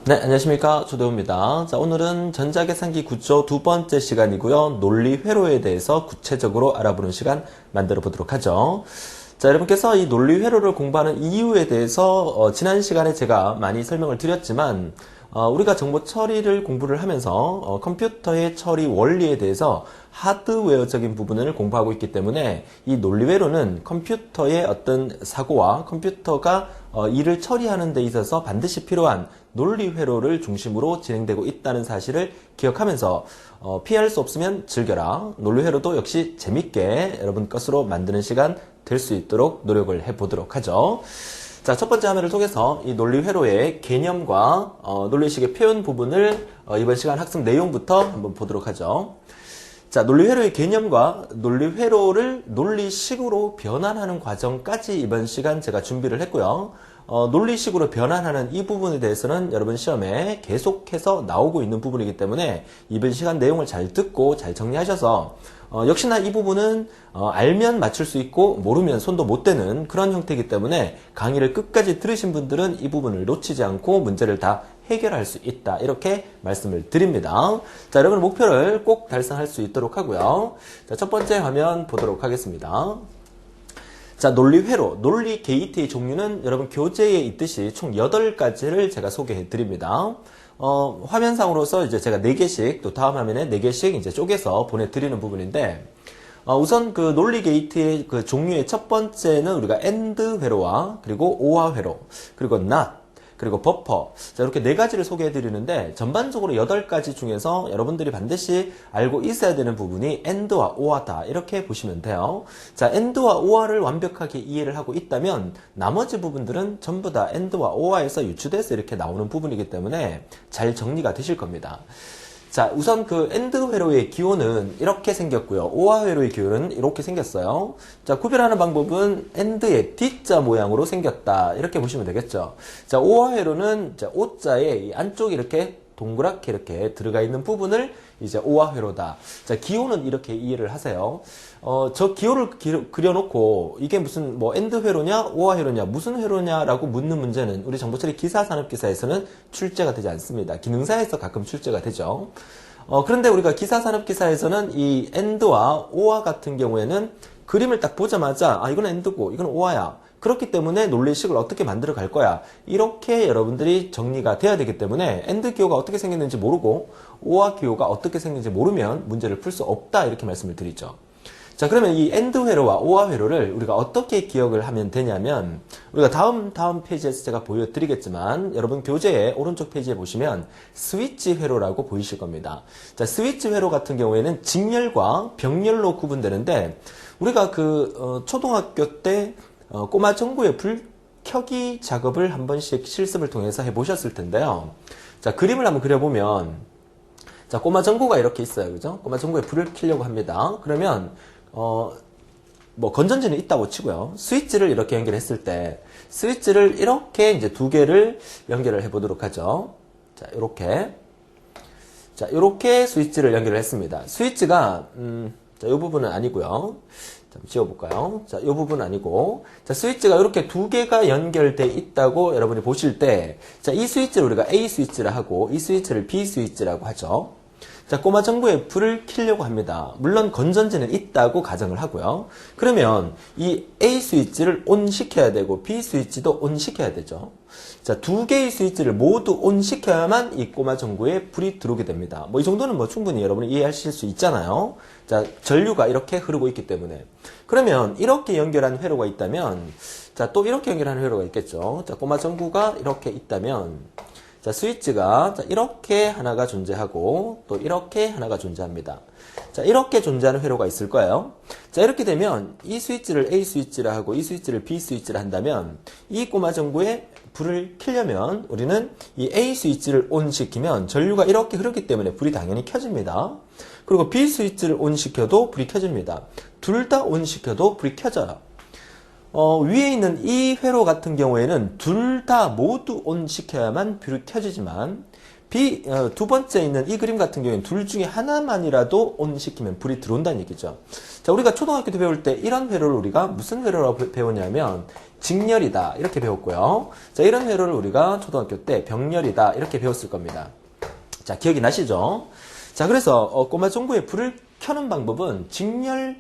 네, 안녕하십니까. 조대호입니다. 자, 오늘은 전자계산기 구조 두 번째 시간이고요. 논리 회로에 대해서 구체적으로 알아보는 시간 만들어 보도록 하죠. 자, 여러분께서 이 논리 회로를 공부하는 이유에 대해서 지난 시간에 제가 많이 설명을 드렸지만 우리가 정보 처리를 공부를 하면서 컴퓨터의 처리 원리에 대해서 하드웨어적인 부분을 공부하고 있기 때문에 이 논리회로는 컴퓨터의 어떤 사고와 컴퓨터가 일을 처리하는 데 있어서 반드시 필요한 논리회로를 중심으로 진행되고 있다는 사실을 기억하면서 피할 수 없으면 즐겨라. 논리회로도 역시 재밌게 여러분 것으로 만드는 시간 될 수 있도록 노력을 해보도록 하죠. 자, 첫 번째 화면을 통해서 이 논리회로의 개념과 논리식의 표현 부분을 이번 시간 학습 내용부터 한번 보도록 하죠. 자, 논리회로의 개념과 논리회로를 논리식으로 변환하는 과정까지 이번 시간 제가 준비를 했고요. 논리식으로 변환하는 이 부분에 대해서는 여러분 시험에 계속해서 나오고 있는 부분이기 때문에 이번 시간 내용을 잘 듣고 잘 정리하셔서 역시나 이 부분은 알면 맞출 수 있고 모르면 손도 못 대는 그런 형태이기 때문에 강의를 끝까지 들으신 분들은 이 부분을 놓치지 않고 문제를 다 해결할 수 있다. 이렇게 말씀을 드립니다. 자, 여러분 목표를 꼭 달성할 수 있도록 하고요. 자, 첫 번째 화면 보도록 하겠습니다. 자, 논리회로, 논리 게이트의 종류는 여러분 교재에 있듯이 총 8가지를 제가 소개해 드립니다. 화면상으로서 이제 제가 4개씩, 또 다음 화면에 4개씩 이제 쪼개서 보내드리는 부분인데, 우선 그 논리 게이트의 그 종류의 첫 번째는 우리가 AND 회로와, 그리고 OR 회로, 그리고 NOT, 그리고 버퍼. 자, 이렇게 4가지를 소개해 드리는데, 전반적으로 8가지 중에서 여러분들이 반드시 알고 있어야 되는 부분이 AND와 OR다. 이렇게 보시면 돼요. 자, AND와 OR를 완벽하게 이해를 하고 있다면, 나머지 부분들은 전부 다 AND와 OR에서 유추돼서 이렇게 나오는 부분이기 때문에 잘 정리가 되실 겁니다. 자, 우선 그 AND 회로의 기호는 이렇게 생겼고요. OR 회로의 기호는 이렇게 생겼어요. 자, 구별하는 방법은 AND의 D자 모양으로 생겼다. 이렇게 보시면 되겠죠. 자, OR 회로는 O자에 이 안쪽에 이렇게 동그랗게 이렇게 들어가 있는 부분을 이제 OR 회로다. 자, 기호는 이렇게 이해를 하세요. 저 기호를 그려놓고 이게 무슨 뭐 AND 회로냐, OR 회로냐, 무슨 회로냐라고 묻는 문제는 우리 정보처리 기사산업기사에서는 출제가 되지 않습니다. 기능사에서 가끔 출제가 되죠. 그런데 우리가 기사산업기사에서는 이 AND와 OR 같은 경우에는 그림을 딱 보자마자 아, 이건 AND고 이건 OR야. 그렇기 때문에 논리식을 어떻게 만들어 갈 거야. 이렇게 여러분들이 정리가 돼야 되기 때문에 AND 기호가 어떻게 생겼는지 모르고 OR 기호가 어떻게 생겼는지 모르면 문제를 풀 수 없다. 이렇게 말씀을 드리죠. 자, 그러면 이 AND 회로와 OR 회로를 우리가 어떻게 기억을 하면 되냐면 우리가 다음 페이지에서 제가 보여드리겠지만 여러분 교재의 오른쪽 페이지에 보시면 스위치 회로라고 보이실 겁니다. 자, 스위치 회로 같은 경우에는 직렬과 병렬로 구분되는데 우리가 초등학교 때 꼬마 전구의 불 켜기 작업을 한 번씩 실습을 통해서 해보셨을 텐데요. 자, 그림을 한번 그려보면, 자, 꼬마 전구가 이렇게 있어요. 그죠? 꼬마 전구에 불을 켜려고 합니다. 그러면, 뭐, 건전지는 있다고 치고요. 스위치를 이렇게 연결했을 때, 스위치를 이렇게 이제 2개를 연결을 해보도록 하죠. 자, 요렇게. 자, 요렇게 스위치를 연결을 했습니다. 스위치가, 자, 이 부분은 아니고요. 자, 지워볼까요? 자, 이 부분 아니고. 자, 스위치가 이렇게 2개가 연결돼 있다고 여러분이 보실 때, 자, 이 스위치를 우리가 A 스위치라 하고, 이 스위치를 B 스위치라고 하죠. 자, 꼬마 전구에 불을 켜려고 합니다. 물론 건전지는 있다고 가정을 하고요. 그러면 이 A 스위치를 ON 시켜야 되고, B 스위치도 ON 시켜야 되죠. 자, 2개의 스위치를 모두 ON 시켜야만 이 꼬마 전구에 불이 들어오게 됩니다. 뭐 이 정도는 뭐 충분히 여러분이 이해하실 수 있잖아요. 자, 전류가 이렇게 흐르고 있기 때문에. 그러면 이렇게 연결한 회로가 있다면, 자, 또 이렇게 연결하는 회로가 있겠죠. 자, 꼬마 전구가 이렇게 있다면, 자, 스위치가 이렇게 하나가 존재하고 또 이렇게 하나가 존재합니다. 자, 이렇게 존재하는 회로가 있을 거예요. 자, 이렇게 되면 이 스위치를 A 스위치라 하고 이 스위치를 B 스위치라 한다면 이 꼬마 전구에 불을 켜려면 우리는 이 A 스위치를 ON 시키면 전류가 이렇게 흐르기 때문에 불이 당연히 켜집니다. 그리고 B 스위치를 ON 시켜도 불이 켜집니다. 둘 다 ON 시켜도 불이 켜져요. 위에 있는 이 회로 같은 경우에는 둘 다 모두 ON 시켜야만 불이 켜지지만 두 번째 있는 이 그림 같은 경우에는 둘 중에 하나만이라도 ON 시키면 불이 들어온다는 얘기죠. 자, 우리가 초등학교 때 배울 때 이런 회로를 우리가 무슨 회로라고 배웠냐면 직렬이다 이렇게 배웠고요. 자, 이런 회로를 우리가 초등학교 때 병렬이다 이렇게 배웠을 겁니다. 자, 기억이 나시죠? 자, 그래서 꼬마 종구에 불을 켜는 방법은 직렬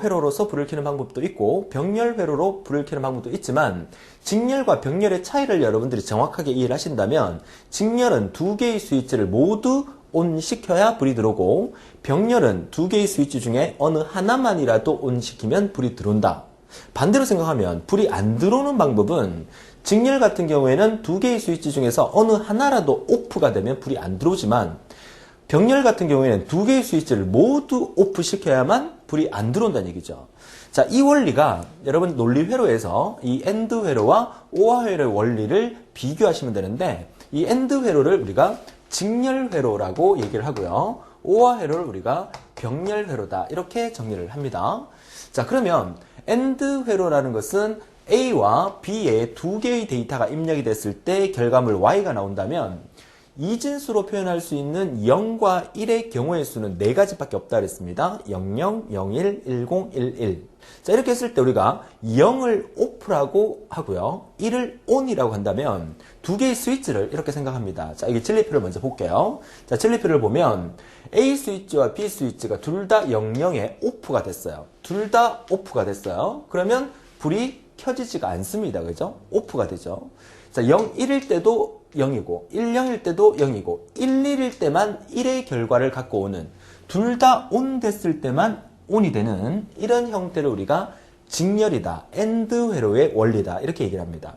회로로서 불을 켜는 방법도 있고 병렬 회로로 불을 켜는 방법도 있지만 직렬과 병렬의 차이를 여러분들이 정확하게 이해를 하신다면 직렬은 두 개의 스위치를 모두 ON 시켜야 불이 들어오고 병렬은 두 개의 스위치 중에 어느 하나만이라도 ON 시키면 불이 들어온다. 반대로 생각하면 불이 안 들어오는 방법은 직렬 같은 경우에는 두 개의 스위치 중에서 어느 하나라도 오프가 되면 불이 안 들어오지만 병렬 같은 경우에는 두 개의 스위치를 모두 오프 시켜야만 불이 안 들어온다는 얘기죠. 자, 이 원리가 여러분 논리 회로에서 이 AND 회로와 OR 회로의 원리를 비교하시면 되는데 이 AND 회로를 우리가 직렬 회로라고 얘기를 하고요. OR 회로를 우리가 병렬 회로다 이렇게 정리를 합니다. 자, 그러면 AND 회로라는 것은 A와 B의 두 개의 데이터가 입력이 됐을 때 결과물 Y가 나온다면 이진수로 표현할 수 있는 0과 1의 경우의 수는 4가지밖에 없다 그랬습니다. 00, 01, 10, 11. 자, 이렇게 했을 때 우리가 0을 오프라고 하고요. 1을 ON이라고 한다면 두 개의 스위치를 이렇게 생각합니다. 자, 이게 진리표를 먼저 볼게요. 자, 진리표를 보면 A 스위치와 B 스위치가 둘 다 00에 오프가 됐어요. 둘 다 오프가 됐어요. 그러면 불이 켜지지가 않습니다. 그죠? 오프가 되죠. 자, 0, 1일 때도 0이고 1, 0일 때도 0이고 1, 1일 때만 1의 결과를 갖고 오는 둘 다 ON 됐을 때만 ON이 되는 이런 형태를 우리가 직렬이다. AND 회로의 원리다. 이렇게 얘기를 합니다.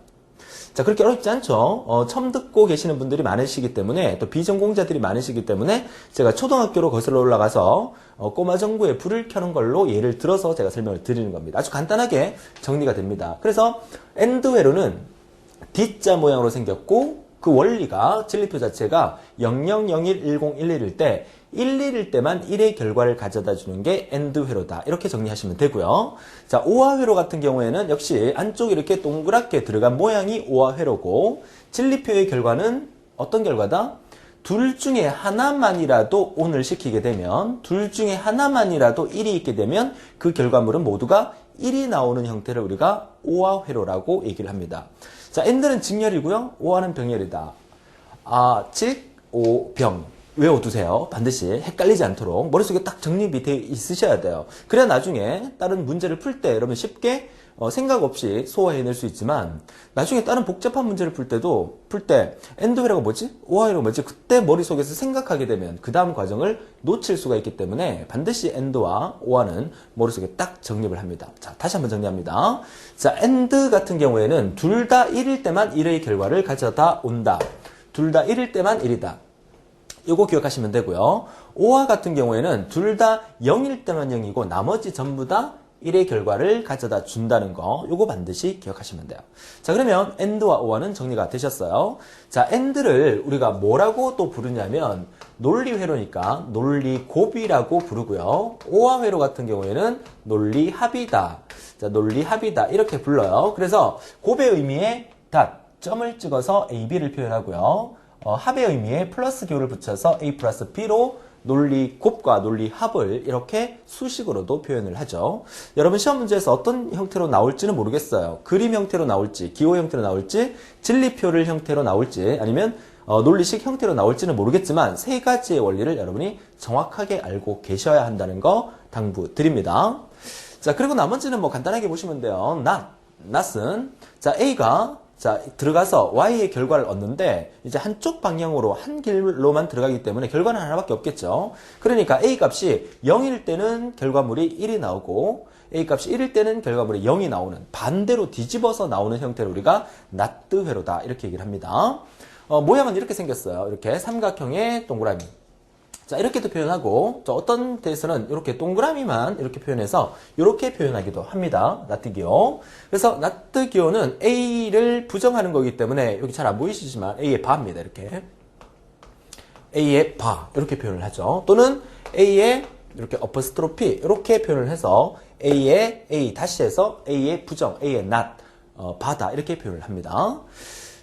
자, 그렇게 어렵지 않죠? 처음 듣고 계시는 분들이 많으시기 때문에 또 비전공자들이 많으시기 때문에 제가 초등학교로 거슬러 올라가서 꼬마 정구에 불을 켜는 걸로 예를 들어서 제가 설명을 드리는 겁니다. 아주 간단하게 정리가 됩니다. 그래서 AND 회로는 D자 모양으로 생겼고 그 원리가 진리표 자체가 00, 01, 10, 11일 때 1, 1일 때만 1의 결과를 가져다 주는 게 AND 회로다. 이렇게 정리하시면 되고요. 자, OR 회로 같은 경우에는 역시 안쪽에 이렇게 동그랗게 들어간 모양이 OR 회로고 진리표의 결과는 어떤 결과다? 둘 중에 하나만이라도 ON을 시키게 되면 둘 중에 하나만이라도 1이 있게 되면 그 결과물은 모두가 1이 나오는 형태를 우리가 OR 회로라고 얘기를 합니다. 자, AND는 직렬이고요. OR는 병렬이다. 직, 오, 병. 외워두세요. 반드시 헷갈리지 않도록 머릿속에 딱 정립이 돼 있으셔야 돼요. 그래야 나중에 다른 문제를 풀 때 여러분 쉽게 생각 없이 소화해낼 수 있지만 나중에 다른 복잡한 문제를 풀 때 AND 회로가 뭐지? OR 회로가 뭐지? 그때 머릿속에서 생각하게 되면 그 다음 과정을 놓칠 수가 있기 때문에 반드시 AND와 OR는 머릿속에 딱 정립을 합니다. 자, 다시 한번 정리합니다. 자, AND 같은 경우에는 둘 다 1일 때만 1의 결과를 가져다 온다. 둘 다 1일 때만 1이다. 요거 기억하시면 되고요. OR 같은 경우에는 둘 다 0일 때만 0이고 나머지 전부 다 1의 결과를 가져다 준다는 거 요거 반드시 기억하시면 돼요. 자, 그러면 AND와 OR는 정리가 되셨어요. 자, AND를 우리가 뭐라고 또 부르냐면 논리회로니까 논리곱이라고 부르고요. OR 회로 같은 경우에는 논리합이다. 자, 논리합이다 이렇게 불러요. 그래서 곱의 의미에 점을 찍어서 A, B를 표현하고요. 합의 의미에 플러스 기호를 붙여서 A 플러스 B로 논리곱과 논리합을 이렇게 수식으로도 표현을 하죠. 여러분 시험 문제에서 어떤 형태로 나올지는 모르겠어요. 그림 형태로 나올지, 기호 형태로 나올지, 진리표를 형태로 나올지, 아니면 논리식 형태로 나올지는 모르겠지만 세 가지의 원리를 여러분이 정확하게 알고 계셔야 한다는 거 당부드립니다. 자, 그리고 나머지는 뭐 간단하게 보시면 돼요. not은 자, A가 들어가서 Y의 결과를 얻는데 이제 한쪽 방향으로 한 길로만 들어가기 때문에 결과는 하나밖에 없겠죠. 그러니까 A 값이 0일 때는 결과물이 1이 나오고 A 값이 1일 때는 결과물이 0이 나오는 반대로 뒤집어서 나오는 형태를 우리가 not 회로다 이렇게 얘기를 합니다. 모양은 이렇게 생겼어요. 이렇게 삼각형의 동그라미. 자, 이렇게도 표현하고 어떤 데에서는 이렇게 동그라미만 이렇게 표현해서 이렇게 표현하기도 합니다. not 기호. 그래서 not 기호는 A를 부정하는 거기 때문에 여기 잘 안 보이시지만 A의 바입니다. 이렇게 A의 바 이렇게 표현을 하죠. 또는 A의 이렇게 어퍼스트로피 이렇게 표현을 해서 A의 A 다시 해서 A의 부정 A의 not 바다 이렇게 표현을 합니다.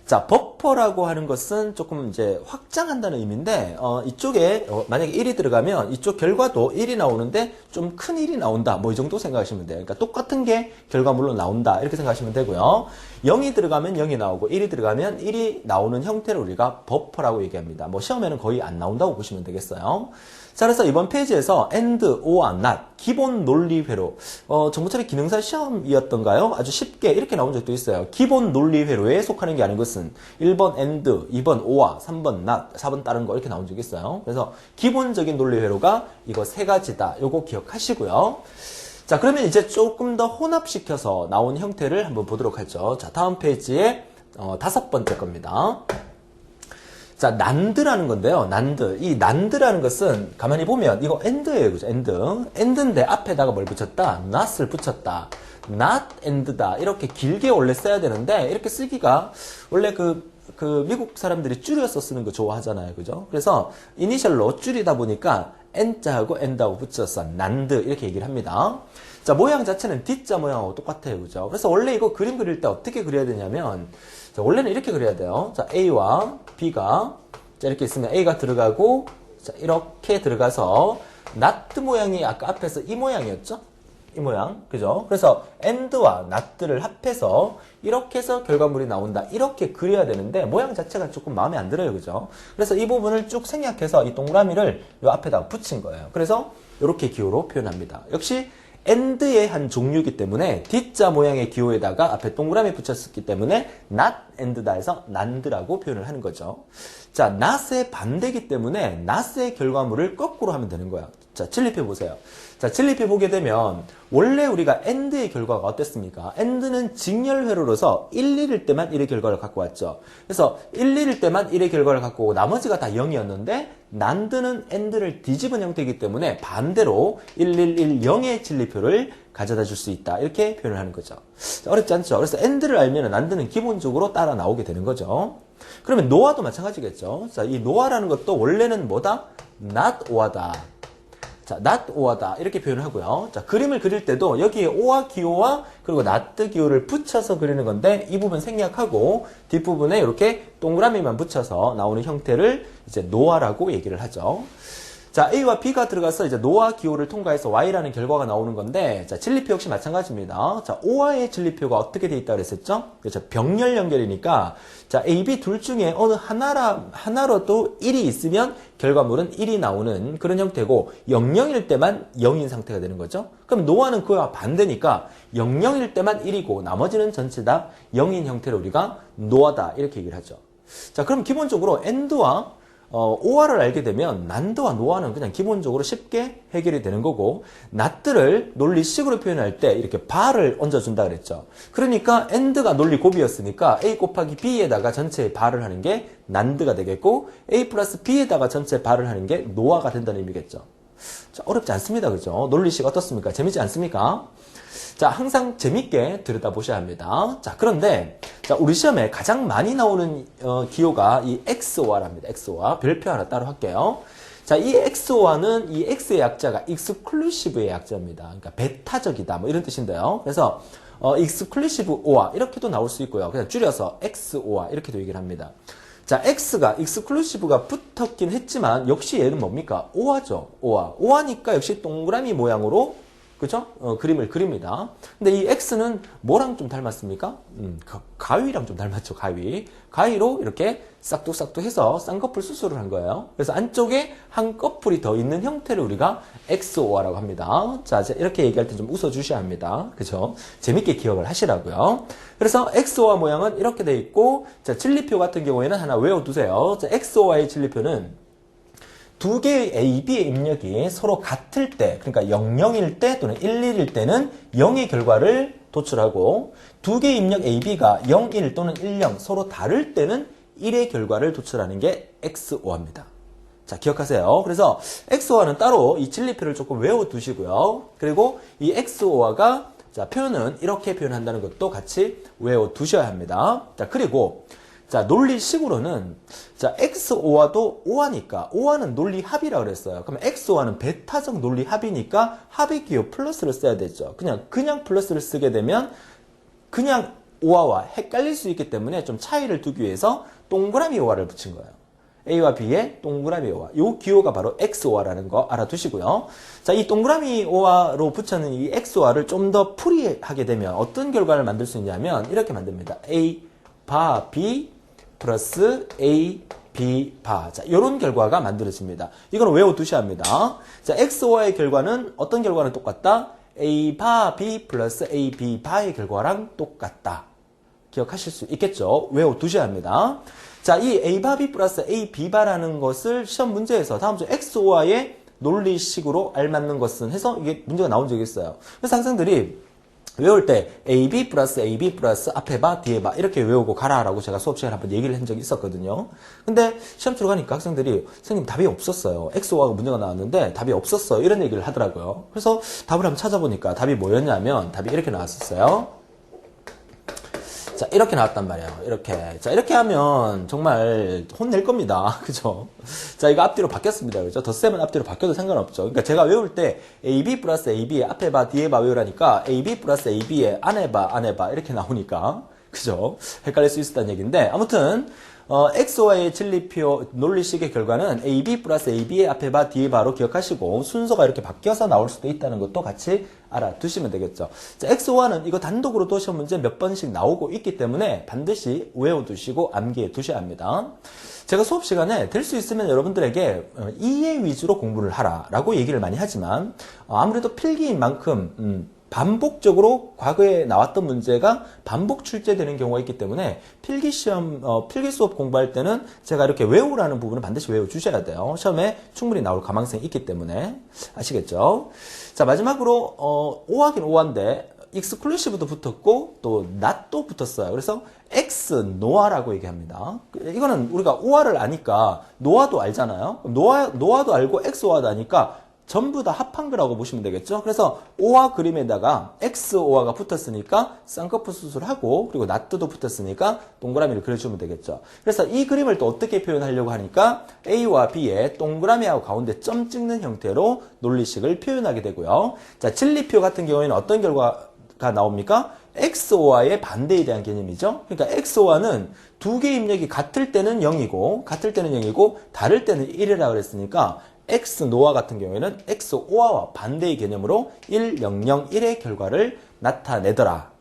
자, 버퍼라고 하는 것은 조금 이제 확장한다는 의미인데, 이쪽에, 만약에 1이 들어가면 이쪽 결과도 1이 나오는데 좀 큰 1이 나온다. 뭐 이 정도 생각하시면 돼요. 그러니까 똑같은 게 결과물로 나온다. 이렇게 생각하시면 되고요. 0이 들어가면 0이 나오고 1이 들어가면 1이 나오는 형태를 우리가 버퍼라고 얘기합니다. 뭐 시험에는 거의 안 나온다고 보시면 되겠어요. 자, 그래서 이번 페이지에서 and, or, not, 기본 논리 회로, 정보처리 기능사 시험이었던가요? 아주 쉽게 이렇게 나온 적도 있어요. 기본 논리 회로에 속하는 게 아닌 것은 1번 and, 2번 or, 3번 not, 4번 다른 거 이렇게 나온 적이 있어요. 그래서 기본적인 논리 회로가 이거 세 가지다. 요거 기억하시고요. 자, 그러면 이제 조금 더 혼합시켜서 나온 형태를 한번 보도록 하죠. 자, 다음 페이지에 5번째 겁니다. 자, 난드라는 건데요. 난드. 이 난드라는 것은 가만히 보면 이거 end예요. 그죠? end인데 앞에다가 뭘 붙였다? not을 붙였다. not and다. 이렇게 길게 원래 써야 되는데 이렇게 쓰기가 원래 그 미국 사람들이 줄여서 쓰는 거 좋아하잖아요. 그죠? 그래서 이니셜로 줄이다 보니까 n자하고 and하고 붙여서 난드 이렇게 얘기를 합니다. 자, 모양 자체는 D자 모양하고 똑같아요. 그죠? 그래서 원래 이거 그림 그릴 때 어떻게 그려야 되냐면 자, 원래는 이렇게 그려야 돼요. 자, A와 B가 자, 이렇게 있으면 A가 들어가고 자, 이렇게 들어가서 not 모양이 아까 앞에서 이 모양이었죠? 이 모양. 그죠? 그래서 and와 not를 합해서 이렇게 해서 결과물이 나온다. 이렇게 그려야 되는데 모양 자체가 조금 마음에 안 들어요. 그죠? 그래서 이 부분을 쭉 생략해서 이 동그라미를 요 앞에다가 붙인 거예요. 그래서 이렇게 기호로 표현합니다. 역시 and의 한 종류이기 때문에 D자 모양의 기호에다가 앞에 동그라미 붙였기 때문에 not and다 해서 nand라고 표현을 하는 거죠. 자, not의 반대이기 때문에 not의 결과물을 거꾸로 하면 되는 거야. 자, 칠립해 보세요. 자, 칠립해 보게 되면 원래 우리가 and의 결과가 어땠습니까? and는 직렬회로로서 1, 1일 때만 1의 결과를 갖고 왔죠. 그래서 1, 1일 때만 1의 결과를 갖고 오고 나머지가 다 0이었는데 난드는 and를 뒤집은 형태이기 때문에 반대로 1, 1, 1, 0의 진리표를 가져다 줄 수 있다. 이렇게 표현을 하는 거죠. 자, 어렵지 않죠? 그래서 and를 알면 난드는 기본적으로 따라 나오게 되는 거죠. 그러면 no아도 마찬가지겠죠. 자, 이 no아라는 것도 원래는 뭐다? not or다. 자, not or다. 이렇게 표현을 하고요. 자, 그림을 그릴 때도 여기에 or 기호와 그리고 not 기호를 붙여서 그리는 건데 이 부분 생략하고 뒷부분에 이렇게 동그라미만 붙여서 나오는 형태를 이제 no아라고 얘기를 하죠. 자, A와 B가 들어가서 이제 노아 기호를 통과해서 Y라는 결과가 나오는 건데, 자, 진리표 역시 마찬가지입니다. 자, O와의 진리표가 어떻게 돼 있다고 그랬었죠? 그렇죠. 병렬 연결이니까, 자, A, B 둘 중에 어느 하나로도 1이 있으면 결과물은 1이 나오는 그런 형태고, 00일 때만 0인 상태가 되는 거죠. 그럼 노아는 그와 반대니까, 00일 때만 1이고, 나머지는 전체 다 0인 형태로 우리가 노아다. 이렇게 얘기를 하죠. 자, 그럼 기본적으로 and와 or를 알게 되면 난드와 노아는 그냥 기본적으로 쉽게 해결이 되는 거고 not를 논리식으로 표현할 때 이렇게 bar을 얹어준다 그랬죠. 그러니까 and가 논리 곱이었으니까 a 곱하기 b에다가 전체에 bar을 하는 게 난드가 되겠고 a 플러스 b에다가 전체에 bar을 하는 게 노아가 된다는 의미겠죠. 자, 어렵지 않습니다. 그죠? 논리식 어떻습니까? 재밌지 않습니까? 자, 항상 재밌게 들여다보셔야 합니다. 자, 그런데, 자, 우리 시험에 가장 많이 나오는, 기호가 이 XOR랍니다. XOR. 별표 하나 따로 할게요. 자, 이 XOR는 이 X의 약자가 exclusive의 약자입니다. 그러니까 배타적이다. 뭐 이런 뜻인데요. 그래서, exclusive OR. 이렇게도 나올 수 있고요. 그냥 줄여서 XOR. 이렇게도 얘기를 합니다. 자, X가, exclusive가 붙었긴 했지만, 역시 얘는 뭡니까? OR죠. OR. OR니까 역시 동그라미 모양으로 그죠? 그림을 그립니다. 근데 이 X는 뭐랑 좀 닮았습니까? 가위랑 좀 닮았죠, 가위. 가위로 이렇게 싹둑싹둑 해서 쌍꺼풀 수술을 한 거예요. 그래서 안쪽에 한 꺼풀이 더 있는 형태를 우리가 XOR라고 합니다. 자, 이렇게 얘기할 때 좀 웃어주셔야 합니다. 그죠? 재밌게 기억을 하시라고요. 그래서 XOR 모양은 이렇게 돼 있고, 자, 진리표 같은 경우에는 하나 외워두세요. 자, XOR의 진리표는 두 개의 A, B의 입력이 서로 같을 때, 그러니까 00일 때 또는 11일 때는 0의 결과를 도출하고 두 개의 입력 A, B가 01 또는 10 서로 다를 때는 1의 결과를 도출하는 게 XOR입니다. 자, 기억하세요. 그래서 XOR는 따로 이 진리표를 조금 외워두시고요. 그리고 이 XOR가 자, 표현은 이렇게 표현한다는 것도 같이 외워두셔야 합니다. 자, 그리고 자, 논리식으로는 자, XOR도 OR니까 OR는 논리 합이라고 그랬어요. 그러면 XOR는 배타적 논리 합이니까 합의 기호 플러스를 써야 되죠. 그냥 플러스를 쓰게 되면 그냥 오화와 헷갈릴 수 있기 때문에 좀 차이를 두기 위해서 동그라미 오화를 붙인 거예요. A와 B의 동그라미 오화. 요 기호가 바로 XO화라는 거 알아두시고요. 자, 이 동그라미 오화로 붙여는 이 XO화를 좀 더 풀이하게 되면 어떤 결과를 만들 수 있냐면 이렇게 만듭니다. A 바 B 플러스 A B 바. 자, 이런 결과가 만들어집니다. 이건 외워두셔야 합니다. 자, XO화의 결과는 어떤 결과는 똑같다? A 바 B 플러스 A B 바의 결과랑 똑같다. 기억하실 수 있겠죠? 외워두셔야 합니다. 자, 이 A 바 B 플러스 A B 바라는 것을 시험 문제에서 다음 주 XO화의 논리식으로 알맞는 것은 해서 이게 문제가 나온 적이 있어요. 그래서 학생들이 외울 때 AB 플러스 AB 플러스 앞에 바 뒤에 바 이렇게 외우고 가라라고 제가 수업 시간에 한번 얘기를 한 적이 있었거든요. 근데 시험 치러 가니까 학생들이 선생님 답이 없었어요. XO화가 문제가 나왔는데 답이 없었어요. 이런 얘기를 하더라고요. 그래서 답을 한번 찾아보니까 답이 뭐였냐면 답이 이렇게 나왔었어요. 자, 이렇게 나왔단 말이에요. 이렇게. 자, 이렇게 하면 정말 혼낼 겁니다. 그죠? 자, 이거 앞뒤로 바뀌었습니다. 그죠? 덧셈은 앞뒤로 바뀌어도 상관없죠. 그러니까 제가 외울 때 AB 플러스 AB의 앞에 봐, 뒤에 봐 외우라니까 AB 플러스 AB의 안에 봐 이렇게 나오니까. 그죠? 헷갈릴 수 있었다는 얘기인데. 아무튼, XO와의 진리표 논리식의 결과는 AB 플러스 AB의 앞에 봐, 뒤에 봐로 기억하시고 순서가 이렇게 바뀌어서 나올 수도 있다는 것도 같이 알아두시면 되겠죠. 자, XO와는 이거 단독으로도 시험 문제 몇 번씩 나오고 있기 때문에 반드시 외워두시고 암기해 두셔야 합니다. 제가 수업 시간에 될 수 있으면 여러분들에게 이해 위주로 공부를 하라라고 얘기를 많이 하지만 아무래도 필기인 만큼 반복적으로 과거에 나왔던 문제가 반복 출제되는 경우가 있기 때문에 필기 수업 공부할 때는 제가 이렇게 외우라는 부분은 반드시 외워주셔야 돼요. 시험에 충분히 나올 가망성이 있기 때문에. 아시겠죠? 자, 마지막으로, 오하긴 오한데, 익스클루시브도 붙었고, 또, not도 붙었어요. 그래서, X, 노아라고 얘기합니다. 이거는 우리가 오화를 아니까, 노아도 알잖아요. 노아도 알고, XO화도 아니까, 전부 다 합한 거라고 보시면 되겠죠. 그래서 오화 그림에다가 XO화가 붙었으니까 쌍꺼풀 수술하고 그리고 나트도 붙었으니까 동그라미를 그려주면 되겠죠. 그래서 이 그림을 또 어떻게 표현하려고 하니까 A와 B의 동그라미하고 가운데 점 찍는 형태로 논리식을 표현하게 되고요. 자, 진리표 같은 경우에는 어떤 결과가 나옵니까? XO와의 반대에 대한 개념이죠. 그러니까 XO와는 두 개의 입력이 같을 때는 0이고 다를 때는 1이라고 그랬으니까 X 노아 같은 경우에는 XO화와 반대의 개념으로 1, 0, 0, 1의 결과를 나타내더라.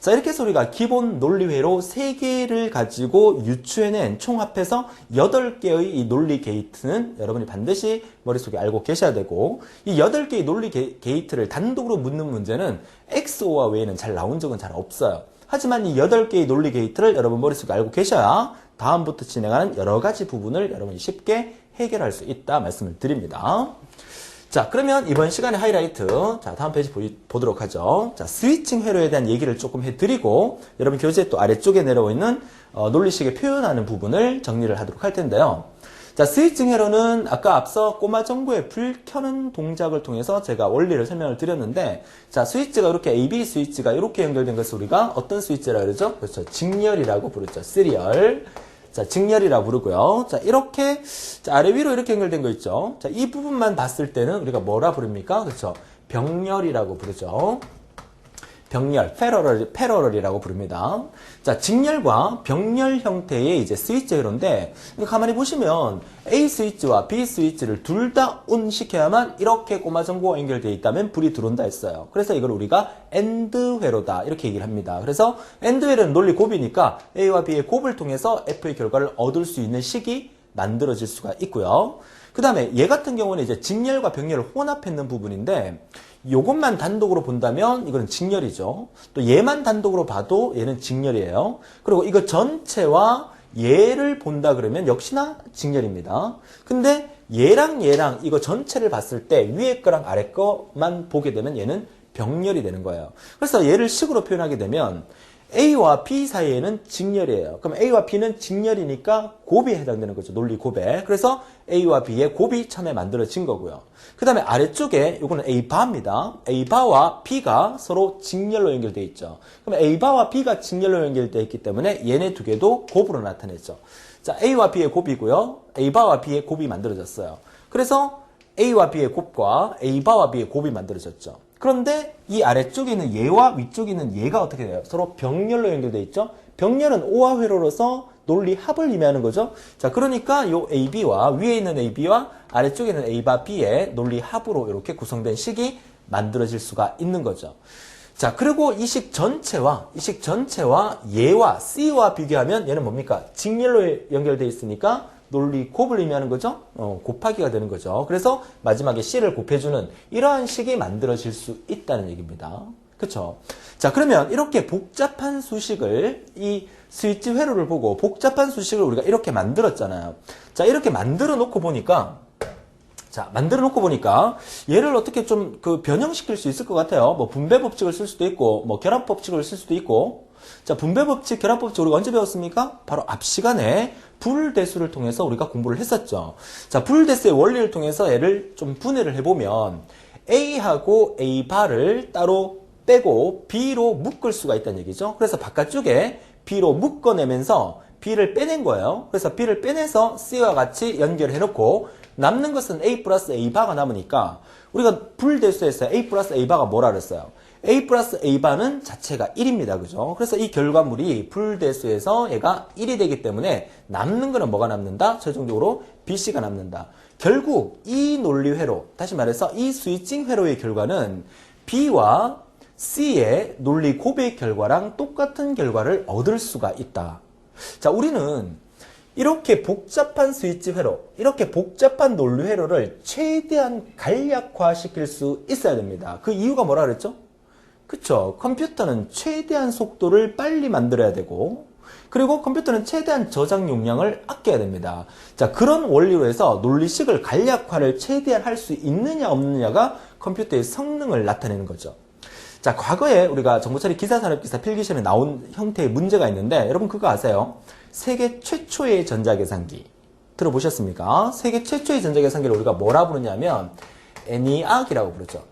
자, 이렇게 해서 우리가 기본 논리회로 3개를 가지고 유추해낸 총 합해서 8개의 이 논리 게이트는 여러분이 반드시 머릿속에 알고 계셔야 되고, 이 8개의 논리 게이트를 단독으로 묻는 문제는 XO화 외에는 잘 나온 적은 잘 없어요. 하지만 이 8개의 논리 게이트를 여러분 머릿속에 알고 계셔야 다음부터 진행하는 여러 가지 부분을 여러분이 쉽게 해결할 수 있다 말씀을 드립니다. 자, 그러면 이번 시간의 하이라이트, 자, 다음 페이지 보도록 하죠. 자, 스위칭 회로에 대한 얘기를 조금 해드리고 여러분 교재 또 아래쪽에 내려와 있는 논리식에 표현하는 부분을 정리를 하도록 할 텐데요. 자, 스위칭 회로는 아까 앞서 꼬마 전구의 불 켜는 동작을 통해서 제가 원리를 설명을 드렸는데, 자, 스위치가 이렇게 AB 스위치가 이렇게 연결된 것을 우리가 어떤 스위치라 그러죠? 그렇죠. 직렬이라고 부르죠. 시리얼. 자, 직렬이라고 부르고요. 자, 이렇게, 자, 아래 위로 이렇게 연결된 거 있죠? 자, 이 부분만 봤을 때는 우리가 뭐라 부릅니까? 그렇죠. 병렬이라고 부르죠. 병렬, 패러럴이라고 부릅니다. 자, 직렬과 병렬 형태의 이제 스위치 회로인데, 가만히 보시면 A 스위치와 B 스위치를 둘 다 ON 시켜야만 이렇게 꼬마 전구가 연결되어 있다면 불이 들어온다 했어요. 그래서 이걸 우리가 AND 회로다 이렇게 얘기를 합니다. 그래서 AND 회로는 논리 곱이니까 A와 B의 곱을 통해서 F의 결과를 얻을 수 있는 식이 만들어질 수가 있고요. 그 다음에 얘 같은 경우는 이제 직렬과 병렬을 혼합했는 부분인데, 요것만 단독으로 본다면 이거는 직렬이죠. 또 얘만 단독으로 봐도 얘는 직렬이에요. 그리고 이거 전체와 얘를 본다 그러면 역시나 직렬입니다. 근데 얘랑 이거 전체를 봤을 때 위에 거랑 아래 거만 보게 되면 얘는 병렬이 되는 거예요. 그래서 얘를 식으로 표현하게 되면 A와 B 사이에는 직렬이에요. 그럼 A와 B는 직렬이니까 곱이 해당되는 거죠. 논리 곱에. 그래서 A와 B의 곱이 처음에 만들어진 거고요. 그 다음에 아래쪽에 이거는 A바입니다. A바와 B가 서로 직렬로 연결되어 있죠. 그럼 A바와 B가 직렬로 연결되어 있기 때문에 얘네 두 개도 곱으로 나타냈죠. 자, A와 B의 곱이고요. A바와 B의 곱이 만들어졌어요. 그래서 A와 B의 곱과 A바와 B의 곱이 만들어졌죠. 그런데 이 아래쪽에 있는 얘와 위쪽에 있는 얘가 어떻게 돼요? 서로 병렬로 연결되어 있죠? 병렬은 O와 회로로서 논리 합을 의미하는 거죠. 자, 그러니까 요 AB와 위에 있는 AB와 아래쪽에 있는 A와 B의 논리 합으로 이렇게 구성된 식이 만들어질 수가 있는 거죠. 자, 그리고 이 식 전체와 얘와 C와 비교하면 얘는 뭡니까? 직렬로 연결되어 있으니까 논리 곱을 의미하는 거죠. 곱하기가 되는 거죠. 그래서 마지막에 C를 곱해주는 이러한 식이 만들어질 수 있다는 얘기입니다. 그쵸? 자, 그러면 이렇게 복잡한 수식을 이 스위치 회로를 보고 복잡한 수식을 우리가 이렇게 만들었잖아요. 자, 이렇게 만들어 놓고 보니까 얘를 어떻게 좀 변형시킬 수 있을 것 같아요. 뭐 분배 법칙을 쓸 수도 있고, 뭐 결합 법칙을 쓸 수도 있고. 자, 분배 법칙, 결합 법칙 우리가 언제 배웠습니까? 바로 앞 시간에 불대수를 통해서 우리가 공부를 했었죠. 자, 불대수의 원리를 통해서 얘를 좀 분해를 해보면 A하고 A 바를 따로 빼고 B로 묶을 수가 있다는 얘기죠. 그래서 바깥쪽에 B로 묶어내면서 B를 빼낸 거예요. 그래서 B를 빼내서 C와 같이 연결해놓고 남는 것은 A 플러스 A 바가 남으니까 우리가 불대수에서 A 플러스 A 바가 뭐라 그랬어요? A 플러스 A 바는 자체가 1입니다. 그죠? 그래서 이 결과물이 불대수에서 얘가 1이 되기 때문에 남는 거는 뭐가 남는다? 최종적으로 BC가 남는다. 결국 이 논리 회로, 다시 말해서 이 스위칭 회로의 결과는 B와 C의 논리 곱의 결과랑 똑같은 결과를 얻을 수가 있다. 자, 우리는 이렇게 복잡한 스위치 회로, 이렇게 복잡한 논리 회로를 최대한 간략화시킬 수 있어야 됩니다. 그 이유가 뭐라 그랬죠? 그쵸? 컴퓨터는 최대한 속도를 빨리 만들어야 되고, 그리고 컴퓨터는 최대한 저장 용량을 아껴야 됩니다. 자, 그런 원리로 해서 논리식을 간략화를 최대한 할 수 있느냐 없느냐가 컴퓨터의 성능을 나타내는 거죠. 자, 과거에 우리가 정보처리 기사산업기사 필기시험에 나온 형태의 문제가 있는데 여러분 그거 아세요? 세계 최초의 전자계산기 들어보셨습니까? 세계 최초의 전자계산기를 우리가 뭐라 부르냐면 ENIAC이라고 부르죠.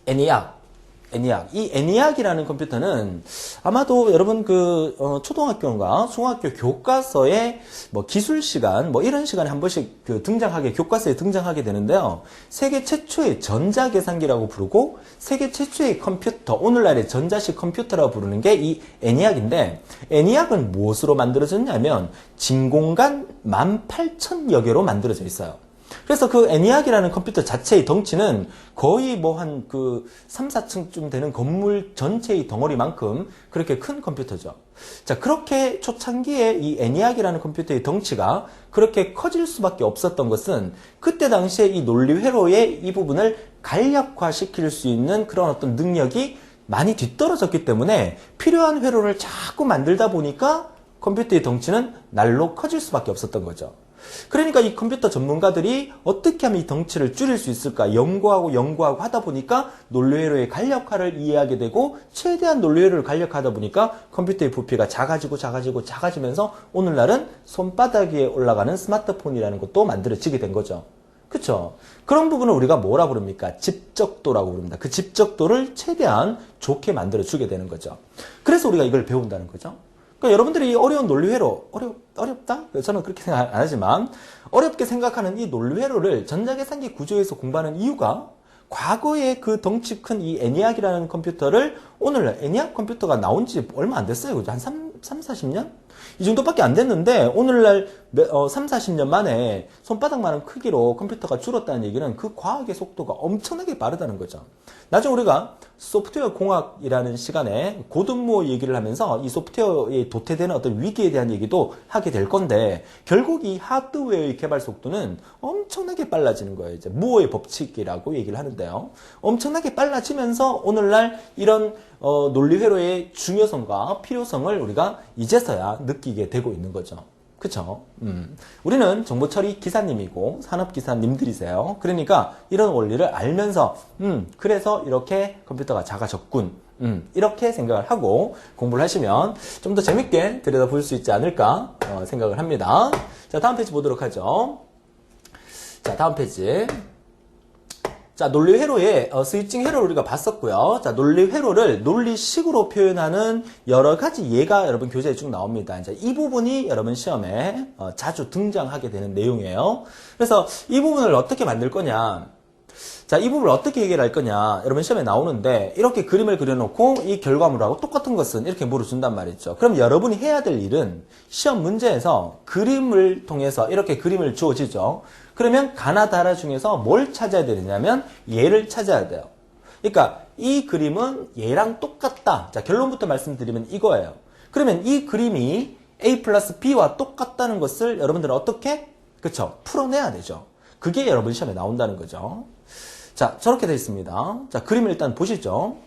ENIAC. 이 ENIAC이라는 컴퓨터는 아마도 여러분 초등학교인가 중학교 교과서에 뭐 기술 시간 뭐 이런 시간에 한 번씩 교과서에 등장하게 되는데요. 세계 최초의 전자계산기라고 부르고 세계 최초의 컴퓨터, 오늘날의 전자식 컴퓨터라고 부르는 게 이 ENIAC인데 ENIAC은 무엇으로 만들어졌냐면 진공관 18,000여 개로 만들어져 있어요. 그래서 그 ENIAC이라는 컴퓨터 자체의 덩치는 거의 뭐 한 3, 4층쯤 되는 건물 전체의 덩어리만큼 그렇게 큰 컴퓨터죠. 자, 그렇게 초창기에 이 ENIAC이라는 컴퓨터의 덩치가 그렇게 커질 수밖에 없었던 것은 그때 당시에 이 논리 회로의 이 부분을 간략화시킬 수 있는 그런 어떤 능력이 많이 뒤떨어졌기 때문에 필요한 회로를 자꾸 만들다 보니까 컴퓨터의 덩치는 날로 커질 수밖에 없었던 거죠. 그러니까 이 컴퓨터 전문가들이 어떻게 하면 이 덩치를 줄일 수 있을까 연구하고 하다 보니까 논리회로의 간략화를 이해하게 되고 최대한 논리회로를 간략화하다 보니까 컴퓨터의 부피가 작아지면서 오늘날은 손바닥 위에 올라가는 스마트폰이라는 것도 만들어지게 된 거죠. 그쵸? 그런 부분을 우리가 뭐라 부릅니까? 집적도라고 부릅니다. 그 집적도를 최대한 좋게 만들어주게 되는 거죠. 그래서 우리가 이걸 배운다는 거죠. 그러니까 여러분들이 이 어려운 논리회로, 어렵다? 저는 그렇게 생각 안 하지만, 어렵게 생각하는 이 논리회로를 전자계산기 구조에서 공부하는 이유가 과거에 그 덩치 큰 이 ENIAC이라는 컴퓨터를 오늘날 ENIAC 컴퓨터가 나온 지 얼마 안 됐어요. 그죠? 한 40년? 이 정도밖에 안 됐는데 오늘날 3, 40년 만에 손바닥만한 크기로 컴퓨터가 줄었다는 얘기는 그 과학의 속도가 엄청나게 빠르다는 거죠. 나중에 우리가 소프트웨어 공학이라는 시간에 고든무어 얘기를 하면서 이 소프트웨어에 도태되는 어떤 위기에 대한 얘기도 하게 될 건데 결국 이 하드웨어의 개발 속도는 엄청나게 빨라지는 거예요. 이제 무어의 법칙이라고 얘기를 하는데요. 엄청나게 빨라지면서 오늘날 이런 논리회로의 중요성과 필요성을 우리가 이제서야 느끼게 되고 있는 거죠. 그쵸? 우리는 정보처리 기사님이고 산업기사님들이세요. 그러니까 이런 원리를 알면서 그래서 이렇게 컴퓨터가 작아졌군. 이렇게 생각을 하고 공부를 하시면 좀 더 재밌게 들여다볼 수 있지 않을까 생각을 합니다. 자, 다음 페이지 보도록 하죠. 자, 다음 페이지. 자, 논리 회로의 스위칭 회로를 우리가 봤었고요. 자, 논리 회로를 논리식으로 표현하는 여러 가지 예가 여러분 교재에 쭉 나옵니다. 이제 이 부분이 여러분 시험에 자주 등장하게 되는 내용이에요. 그래서 이 부분을 어떻게 만들 거냐? 자, 이 부분을 어떻게 해결할 거냐. 여러분 시험에 나오는데 이렇게 그림을 그려놓고 이 결과물하고 똑같은 것은 이렇게 물어준단 말이죠. 그럼 여러분이 해야 될 일은 시험 문제에서 그림을 통해서 이렇게 그림을 주어지죠. 그러면 가나다라 중에서 뭘 찾아야 되느냐면 얘를 찾아야 돼요. 그러니까 이 그림은 얘랑 똑같다. 자, 결론부터 말씀드리면 이거예요. 그러면 이 그림이 A 플러스 B와 똑같다는 것을 여러분들은 어떻게? 그쵸? 풀어내야 되죠. 그게 여러분 시험에 나온다는 거죠. 자, 저렇게 되어 있습니다. 자, 그림을 일단 보시죠.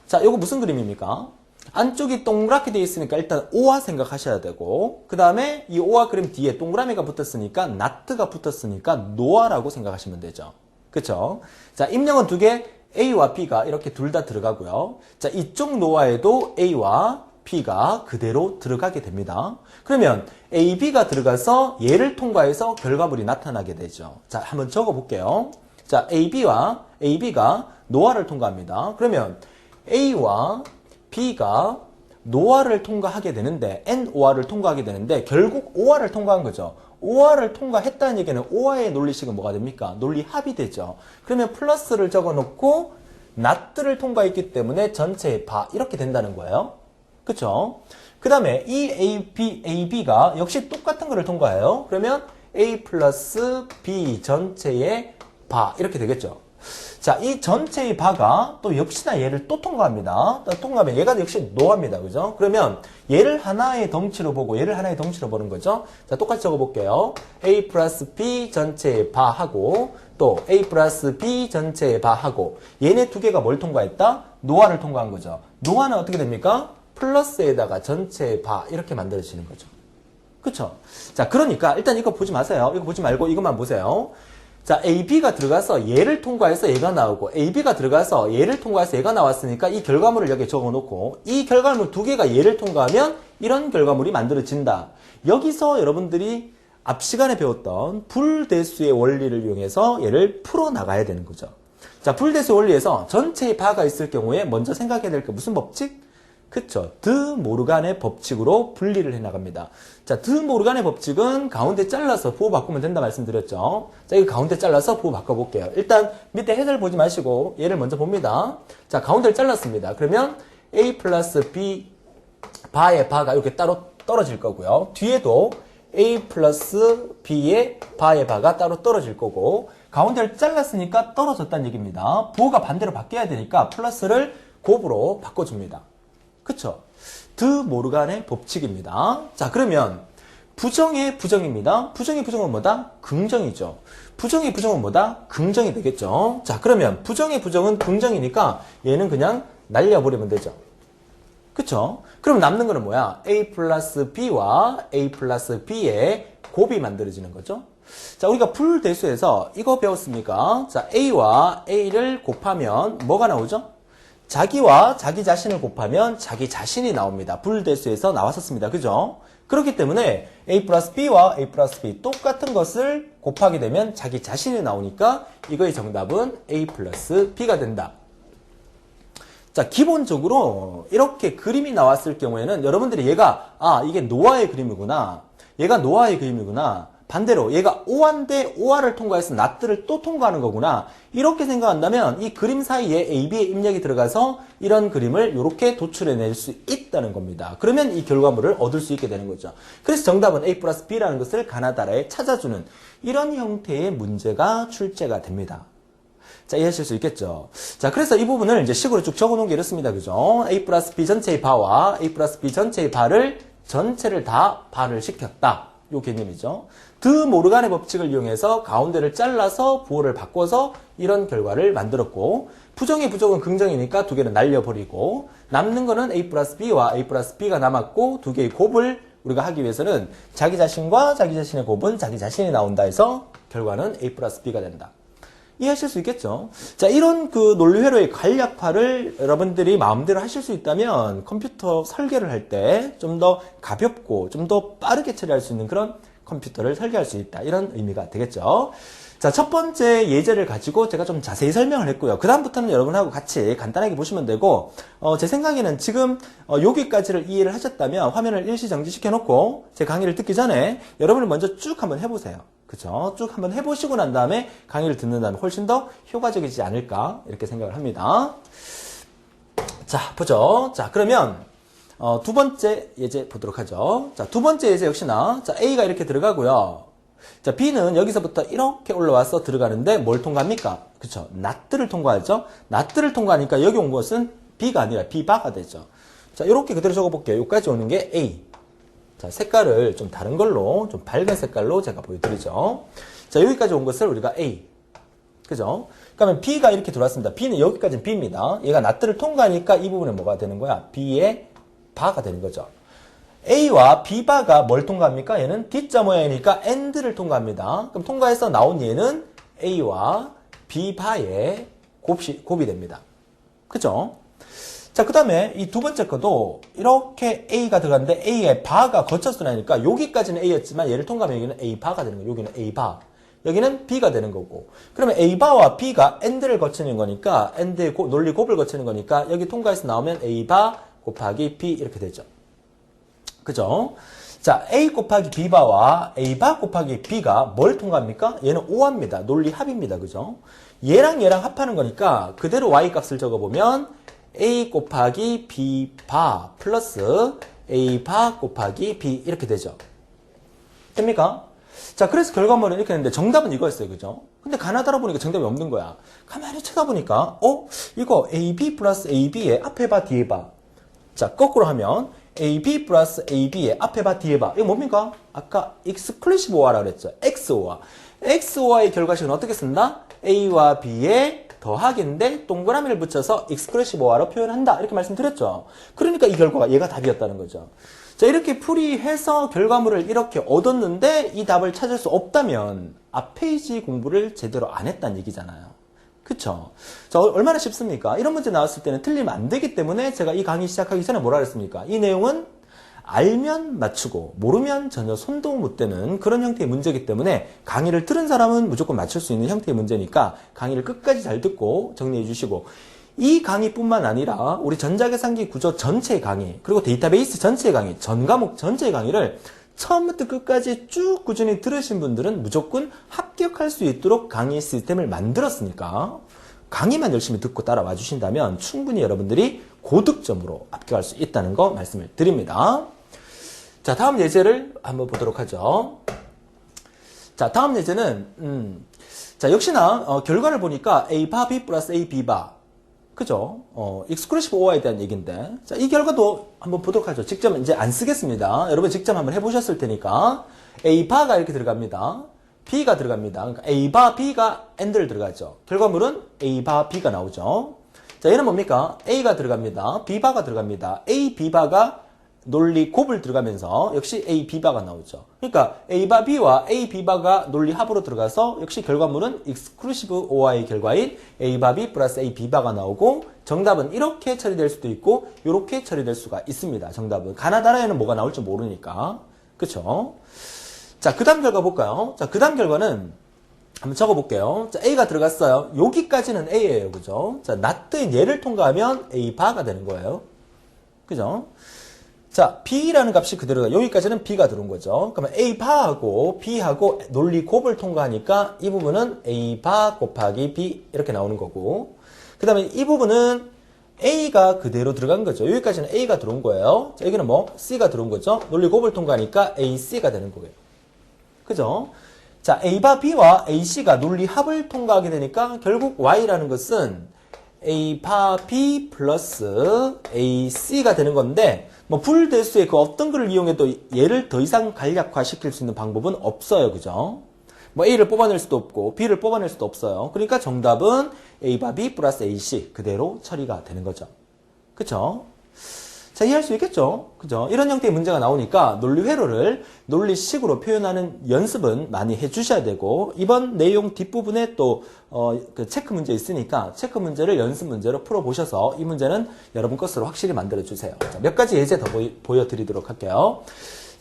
자, 이거 무슨 그림입니까? 안쪽이 동그랗게 되어 있으니까 일단 오화 생각하셔야 되고, 그 다음에 이 오화 그림 뒤에 동그라미가 붙었으니까, 나트가 붙었으니까 노아라고 생각하시면 되죠. 그쵸? 자, 입력은 두 개, A와 B가 이렇게 둘 다 들어가고요. 자, 이쪽 노아에도 A와 B가 그대로 들어가게 됩니다. 그러면 A, B가 들어가서 얘를 통과해서 결과물이 나타나게 되죠. 자, 한번 적어 볼게요. 자, AB가 노아를 통과합니다. 그러면 A와 B가 노아를 통과하게 되는데, NOR를 통과하게 되는데, 결국 OR를 통과한 거죠. OR를 통과했다는 얘기는 OR의 논리식은 뭐가 됩니까? 논리합이 되죠. 그러면 플러스를 적어 놓고, not를 통과했기 때문에 전체의 바, 이렇게 된다는 거예요. 그쵸? 그 다음에 이 AB가 역시 똑같은 거를 통과해요. 그러면 A 플러스 B 전체의 바, 이렇게 되겠죠. 자, 이 전체의 바가 또 역시나 얘를 또 통과합니다. 또 통과하면 얘가 역시 노합니다. 그죠? 그러면 얘를 하나의 덩치로 보고 얘를 하나의 덩치로 보는 거죠. 자, 똑같이 적어볼게요. A 플러스 B 전체의 바하고 또 A 플러스 B 전체의 바하고 얘네 두 개가 뭘 통과했다? 노화를 통과한 거죠. 노화는 어떻게 됩니까? 플러스에다가 전체의 바 이렇게 만들어지는 거죠. 그쵸? 자, 그러니까 일단 이거 보지 마세요. 이거 보지 말고 이것만 보세요. 자, AB가 들어가서 얘를 통과해서 얘가 나오고 AB가 들어가서 얘를 통과해서 얘가 나왔으니까 이 결과물을 여기에 적어놓고 이 결과물 두 개가 얘를 통과하면 이런 결과물이 만들어진다. 여기서 여러분들이 앞 시간에 배웠던 불대수의 원리를 이용해서 얘를 풀어나가야 되는 거죠. 자, 불대수 원리에서 전체의 바가 있을 경우에 먼저 생각해야 될 게 무슨 법칙? 그쵸. 드 모르간의 법칙으로 분리를 해나갑니다. 자, 드 모르간의 법칙은 가운데 잘라서 부호 바꾸면 된다 말씀드렸죠. 자, 이거 가운데 잘라서 부호 바꿔볼게요. 일단 밑에 해설 보지 마시고 얘를 먼저 봅니다. 자, 가운데를 잘랐습니다. 그러면 A 플러스 B 바의 바가 이렇게 따로 떨어질 거고요. 뒤에도 A 플러스 B의 바의 바가 따로 떨어질 거고 가운데를 잘랐으니까 떨어졌다는 얘기입니다. 부호가 반대로 바뀌어야 되니까 플러스를 곱으로 바꿔줍니다. 그쵸? 드 모르간의 법칙입니다. 자, 그러면 부정의 부정입니다. 부정의 부정은 뭐다? 긍정이죠. 부정의 부정은 뭐다? 긍정이 되겠죠. 자, 그러면 부정의 부정은 긍정이니까 얘는 그냥 날려버리면 되죠. 그쵸? 그럼 남는 거는 뭐야? A 플러스 B와 A 플러스 B의 곱이 만들어지는 거죠. 자, 우리가 불대수에서 이거 배웠습니까? 자, A와 A를 곱하면 뭐가 나오죠? 자기와 자기 자신을 곱하면 자기 자신이 나옵니다. 불대수에서 나왔었습니다. 그죠? 그렇기 때문에 A 플러스 B와 A 플러스 B 똑같은 것을 곱하게 되면 자기 자신이 나오니까 이거의 정답은 A 플러스 B가 된다. 자, 기본적으로 이렇게 그림이 나왔을 경우에는 여러분들이 얘가 이게 노아의 그림이구나. 얘가 노아의 그림이구나. 반대로 얘가 오화인데 오화를 통과해서 not를 또 통과하는 거구나. 이렇게 생각한다면 이 그림 사이에 A, B의 입력이 들어가서 이런 그림을 이렇게 도출해낼 수 있다는 겁니다. 그러면 이 결과물을 얻을 수 있게 되는 거죠. 그래서 정답은 A 플러스 B라는 것을 가나다라에 찾아주는 이런 형태의 문제가 출제가 됩니다. 자, 이해하실 수 있겠죠? 자, 그래서 이 부분을 이제 식으로 쭉 적어 놓은 게 이렇습니다. 그죠? A 플러스 B 전체의 바와 A 플러스 B 전체의 바를 전체를 다 바를 시켰다. 요 개념이죠. 드 모르간의 법칙을 이용해서 가운데를 잘라서 부호를 바꿔서 이런 결과를 만들었고 부정의 부정은 긍정이니까 두 개는 날려버리고 남는 거는 A 플러스 B와 A 플러스 B가 남았고 두 개의 곱을 우리가 하기 위해서는 자기 자신과 자기 자신의 곱은 자기 자신이 나온다 해서 결과는 A 플러스 B가 된다. 이해하실 수 있겠죠? 자, 이런 그 논리회로의 간략화를 여러분들이 마음대로 하실 수 있다면 컴퓨터 설계를 할 때 좀 더 가볍고 좀 더 빠르게 처리할 수 있는 그런 컴퓨터를 설계할 수 있다. 이런 의미가 되겠죠. 자, 첫 번째 예제를 가지고 제가 좀 자세히 설명을 했고요. 그 다음부터는 여러분하고 같이 간단하게 보시면 되고, 제 생각에는 지금 여기까지를 이해를 하셨다면 화면을 일시정지 시켜놓고 제 강의를 듣기 전에 여러분을 먼저 쭉 한번 해보세요. 그죠? 쭉 한번 해보시고 난 다음에 강의를 듣는다면 훨씬 더 효과적이지 않을까 이렇게 생각을 합니다. 자, 보죠. 자, 그러면 두 번째 예제 보도록 하죠. 자, 두 번째 예제 역시나 자, A가 이렇게 들어가고요. 자, B는 여기서부터 이렇게 올라와서 들어가는데 뭘 통과합니까? 그쵸? 낫들을 통과하죠? 낫들을 통과하니까 여기 온 것은 B가 아니라 B바가 되죠. 자, 이렇게 그대로 적어볼게요. 여기까지 오는 게 A. 자, 색깔을 좀 다른 걸로, 좀 밝은 색깔로 제가 보여드리죠. 자, 여기까지 온 것을 우리가 A. 그죠? 그러면 B가 이렇게 들어왔습니다. B는 여기까지는 B입니다. 얘가 낫들을 통과하니까 이 부분에 뭐가 되는 거야? B의 바가 되는 거죠. A와 B바가 뭘 통과합니까? 얘는 D자 모양이니까 AND를 통과합니다. 그럼 통과해서 나온 얘는 A와 B바의 곱이 됩니다. 그죠? 자, 그 다음에 이 두 번째 거도 이렇게 A가 들어갔는데 A의 바가 거쳐서 나니까 여기까지는 A였지만 얘를 통과하면 여기는 A바가 되는 거예요. 여기는 A바. 여기는 B가 되는 거고. 그러면 A바와 B가 AND를 거치는 거니까 AND의 논리 곱을 거치는 거니까 여기 통과해서 나오면 A바 곱하기 B 이렇게 되죠. 그죠? 자, A 곱하기 B바와 A바 곱하기 B가 뭘 통과합니까? 얘는 오합니다. 논리 합입니다. 그죠? 얘랑 얘랑 합하는 거니까 그대로 Y 값을 적어보면 A 곱하기 B바 플러스 A바 곱하기 B 이렇게 되죠. 됩니까? 자, 그래서 결과물은 이렇게 했는데 정답은 이거였어요. 그죠? 근데 가나다라 보니까 정답이 없는 거야. 가만히 쳐다보니까 이거 AB 플러스 AB의 앞에 봐 뒤에 봐. 자, 거꾸로 하면 AB 플러스 AB의 앞에 봐 뒤에 봐. 이거 뭡니까? 아까 exclusive OR라고 그랬죠. XOR. XOR의 결과식은 어떻게 쓴다? A와 B의 더하기인데 동그라미를 붙여서 exclusive OR로 표현한다. 이렇게 말씀드렸죠. 그러니까 이 결과가 얘가 답이었다는 거죠. 자, 이렇게 풀이해서 결과물을 이렇게 얻었는데 이 답을 찾을 수 없다면 앞 페이지 공부를 제대로 안 했다는 얘기잖아요. 그쵸? 자, 얼마나 쉽습니까? 이런 문제 나왔을 때는 틀리면 안 되기 때문에 제가 이 강의 시작하기 전에 뭐라 그랬습니까? 이 내용은 알면 맞추고 모르면 전혀 손도 못 대는 그런 형태의 문제이기 때문에 강의를 들은 사람은 무조건 맞출 수 있는 형태의 문제니까 강의를 끝까지 잘 듣고 정리해 주시고 이 강의뿐만 아니라 우리 전자계산기 구조 전체 강의 그리고 데이터베이스 전체 강의 전 과목 전체 강의를 처음부터 끝까지 쭉 꾸준히 들으신 분들은 무조건 합격할 수 있도록 강의 시스템을 만들었으니까 강의만 열심히 듣고 따라와 주신다면 충분히 여러분들이 고득점으로 합격할 수 있다는 거 말씀을 드립니다. 자, 다음 예제를 한번 보도록 하죠. 자, 다음 예제는 자, 역시나 결과를 보니까 A바 B 플러스 A B바 그죠? exclusive OR에 대한 얘기인데 자, 이 결과도 한번 보도록 하죠. 직접 이제 안 쓰겠습니다. 여러분 직접 한번 해보셨을 테니까 A바가 이렇게 들어갑니다. B가 들어갑니다. 그러니까 A바 B가 AND를 들어가죠. 결과물은 A바 B가 나오죠. 자, 얘는 뭡니까? A가 들어갑니다. B바가 들어갑니다. A, B바가 논리 곱을 들어가면서 역시 A, B바가 나오죠. 그러니까 A바 B와 A, B바가 논리 합으로 들어가서 역시 결과물은 exclusive OR의 결과인 A바 B 플러스 A, B바가 나오고 정답은 이렇게 처리될 수도 있고 이렇게 처리될 수가 있습니다. 정답은. 가나다라에는 뭐가 나올지 모르니까. 그쵸? 자, 그 다음 결과 볼까요? 자, 그 다음 결과는 한번 적어볼게요. 자, A가 들어갔어요. 여기까지는 A예요. 그죠? 자, 낫된 얘를 통과하면 A바가 되는 거예요. 그죠? 자, B라는 값이 그대로다. 여기까지는 B가 들어온 거죠. 그러면 A바하고 B하고 논리 곱을 통과하니까 이 부분은 A바 곱하기 B 이렇게 나오는 거고 그 다음에 이 부분은 A가 그대로 들어간 거죠. 여기까지는 A가 들어온 거예요. 자, 여기는 뭐 C가 들어온 거죠. 논리 곱을 통과하니까 AC가 되는 거예요. 그죠? 자, A바 B와 AC가 논리 합을 통과하게 되니까 결국 Y라는 것은 A바 B 플러스 AC가 되는 건데 뭐 불대수의 그 어떤 거를 이용해도 얘를 더 이상 간략화시킬 수 있는 방법은 없어요. 그죠? 뭐 A를 뽑아낼 수도 없고 B를 뽑아낼 수도 없어요. 그러니까 정답은 A바 B 플러스 AC 그대로 처리가 되는 거죠. 그쵸? 자, 이해할 수 있겠죠? 그죠? 이런 형태의 문제가 나오니까 논리 회로를 논리식으로 표현하는 연습은 많이 해주셔야 되고, 이번 내용 뒷부분에 또, 그 체크 문제 있으니까, 체크 문제를 연습 문제로 풀어보셔서, 이 문제는 여러분 것으로 확실히 만들어주세요. 자, 몇 가지 예제 더 보여드리도록 할게요.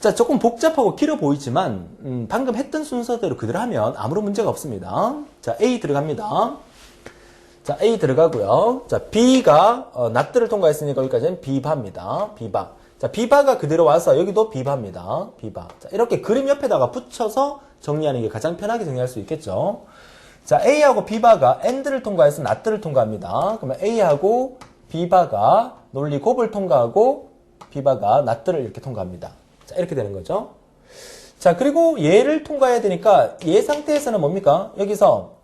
자, 조금 복잡하고 길어 보이지만 방금 했던 순서대로 그대로 하면 아무런 문제가 없습니다. 자, A 들어갑니다. 자, A 들어가고요. 자, B가 낫들을 통과했으니까 여기까지는 B바입니다. B바. 자, B바가 그대로 와서 여기도 B바입니다. B바. 자, 이렇게 그림 옆에다가 붙여서 정리하는 게 가장 편하게 정리할 수 있겠죠. 자, A하고 B바가 AND를 통과해서 낫들을 통과합니다. 그러면 A하고 B바가 논리 곱을 통과하고 B바가 낫들을 이렇게 통과합니다. 자, 이렇게 되는 거죠. 자, 그리고 얘를 통과해야 되니까 얘 상태에서는 뭡니까? 여기서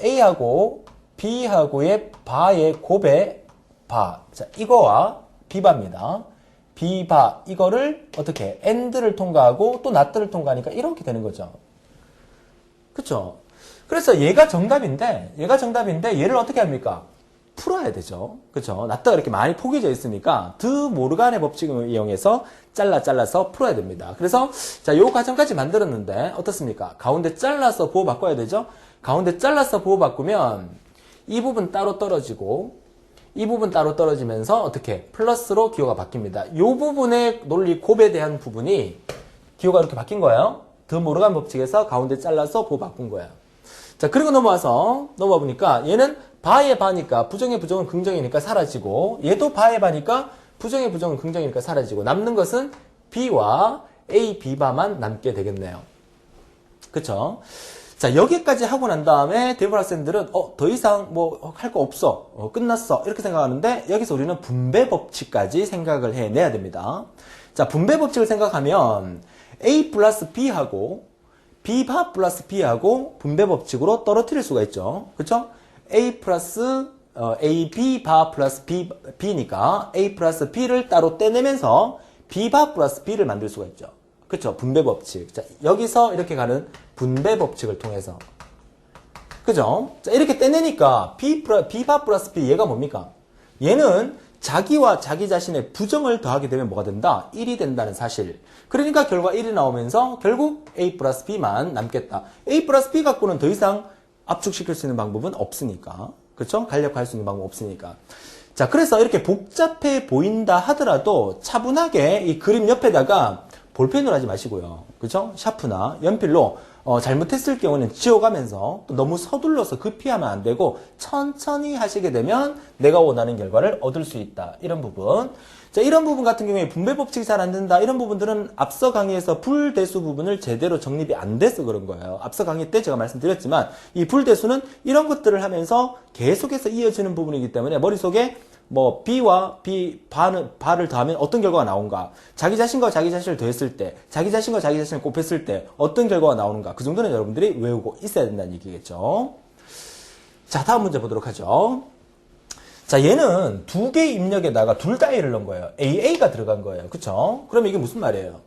A하고 B하고의 바의 곱의 바. 자, 이거와 B바입니다. B바, 이거를 어떻게? AND를 통과하고 또 낫들을 통과하니까 이렇게 되는 거죠. 그쵸? 그래서 얘가 정답인데 얘를 어떻게 합니까? 풀어야 되죠. 그쵸? 낫다가 이렇게 많이 포개져 있으니까 드 모르간의 법칙을 이용해서 잘라서 풀어야 됩니다. 그래서 자, 요 과정까지 만들었는데 어떻습니까? 가운데 잘라서 부호 바꿔야 되죠? 가운데 잘라서 부호 바꾸면 이 부분 따로 떨어지고 이 부분 따로 떨어지면서 어떻게? 플러스로 기호가 바뀝니다. 요 부분의 논리 곱에 대한 부분이 기호가 이렇게 바뀐 거예요. 드 모르간 법칙에서 가운데 잘라서 부호 바꾼 거예요. 자, 그리고 넘어와 보니까 얘는 바의 바니까 부정의 부정은 긍정이니까 사라지고 얘도 바의 바니까 부정의 부정은 긍정이니까 사라지고 남는 것은 B와 A, B바만 남게 되겠네요. 그쵸? 자, 여기까지 하고 난 다음에 대부분 학생들은 더 이상 뭐 할 거 없어. 끝났어. 이렇게 생각하는데 여기서 우리는 분배 법칙까지 생각을 해내야 됩니다. 자, 분배 법칙을 생각하면 A 플러스 B하고 B바 플러스 B하고 분배 법칙으로 떨어뜨릴 수가 있죠. 그쵸? A 플러스 AB 바 플러스 B니까 A 플러스 B를 따로 떼내면서 B바 플러스 B를 만들 수가 있죠. 그쵸? 분배 법칙. 자, 여기서 이렇게 가는 분배 법칙을 통해서. 그죠? 자, 이렇게 떼내니까 B바 플러스 B 얘가 뭡니까? 얘는 자기와 자기 자신의 부정을 더하게 되면 뭐가 된다? 1이 된다는 사실. 그러니까 결과 1이 나오면서 결국 A 플러스 B만 남겠다. A 플러스 B 갖고는 더 이상 압축시킬 수 있는 방법은 없으니까. 그렇죠? 간략화할 수 있는 방법 없으니까. 자, 그래서 이렇게 복잡해 보인다 하더라도 차분하게 이 그림 옆에다가 볼펜으로 하지 마시고요. 그렇죠? 샤프나 연필로 잘못했을 경우는 지워가면서 또 너무 서둘러서 급히 하면 안 되고 천천히 하시게 되면 내가 원하는 결과를 얻을 수 있다. 이런 부분. 자, 이런 부분 같은 경우에 분배 법칙이 잘 안 된다. 이런 부분들은 앞서 강의에서 불대수 부분을 제대로 정립이 안 돼서 그런 거예요. 앞서 강의 때 제가 말씀드렸지만 이 불대수는 이런 것들을 하면서 계속해서 이어지는 부분이기 때문에 머릿속에 뭐 B와 바를 더하면 어떤 결과가 나온가, 자기 자신과 자기 자신을 더했을 때, 자기 자신과 자기 자신을 곱했을 때 어떤 결과가 나오는가, 그 정도는 여러분들이 외우고 있어야 된다는 얘기겠죠. 자, 다음 문제 보도록 하죠. 자, 얘는 두 개의 입력에다가 둘 다 A를 넣은 거예요. AA가 들어간 거예요. 그쵸? 그럼 이게 무슨 말이에요?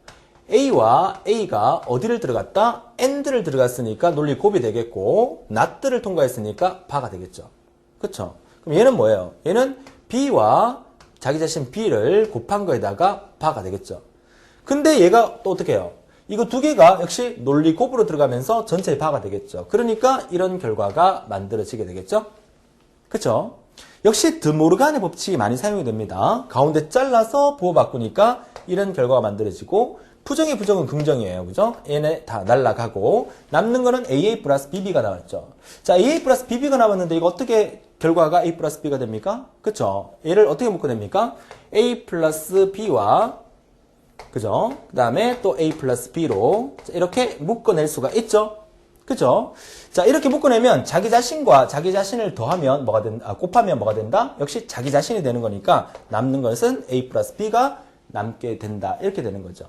A와 A가 어디를 들어갔다? AND를 들어갔으니까 논리 곱이 되겠고, not를 통과했으니까 바가 되겠죠. 그쵸? 그럼 얘는 뭐예요? 얘는 B와 자기 자신 B를 곱한 거에다가 바가 되겠죠. 근데 얘가 또 어떻게 해요? 이거 두 개가 역시 논리 곱으로 들어가면서 전체의 바가 되겠죠. 그러니까 이런 결과가 만들어지게 되겠죠. 그쵸? 역시 드모르간의 법칙이 많이 사용이 됩니다. 가운데 잘라서 부호 바꾸니까 이런 결과가 만들어지고 부정의 부정은 긍정이에요. 그죠? 얘네 다 날라가고 남는 거는 AA 플러스 BB가 나왔죠. 자, AA 플러스 BB가 나왔는데 이거 어떻게 결과가 A 플러스 B가 됩니까? 그쵸? 얘를 어떻게 묶어냅니까? A 플러스 B와 그죠? 그 다음에 또 A 플러스 B로 이렇게 묶어낼 수가 있죠? 그죠? 자, 이렇게 묶어내면 자기 자신과 자기 자신을 더하면 곱하면 뭐가 된다? 역시 자기 자신이 되는 거니까 남는 것은 A 플러스 B가 남게 된다. 이렇게 되는 거죠.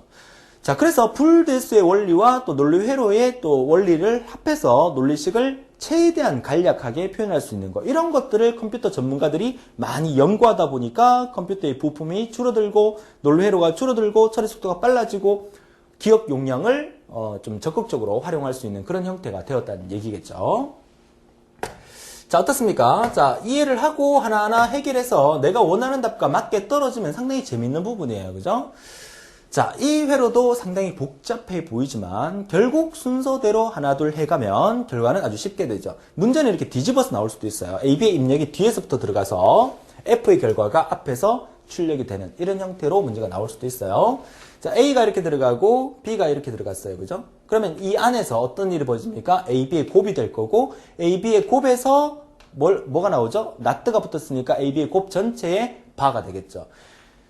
자, 그래서 불대수의 원리와 또 논리 회로의 또 원리를 합해서 논리식을 최대한 간략하게 표현할 수 있는 거. 이런 것들을 컴퓨터 전문가들이 많이 연구하다 보니까 컴퓨터의 부품이 줄어들고 논리 회로가 줄어들고 처리 속도가 빨라지고 기억 용량을 좀 적극적으로 활용할 수 있는 그런 형태가 되었다는 얘기겠죠. 자, 어떻습니까? 자, 이해를 하고 하나하나 해결해서 내가 원하는 답과 맞게 떨어지면 상당히 재밌는 부분이에요. 그죠? 자, 이 회로도 상당히 복잡해 보이지만 결국 순서대로 하나둘 해가면 결과는 아주 쉽게 되죠. 문제는 이렇게 뒤집어서 나올 수도 있어요. AB의 입력이 뒤에서부터 들어가서 F의 결과가 앞에서 출력이 되는 이런 형태로 문제가 나올 수도 있어요. 자, A가 이렇게 들어가고 B가 이렇게 들어갔어요. 그죠? 그러면 이 안에서 어떤 일이 벌어집니까? A, B의 곱이 될 거고 A, B의 곱에서 뭐가 나오죠? 나트가 붙었으니까 A, B의 곱 전체의 바가 되겠죠.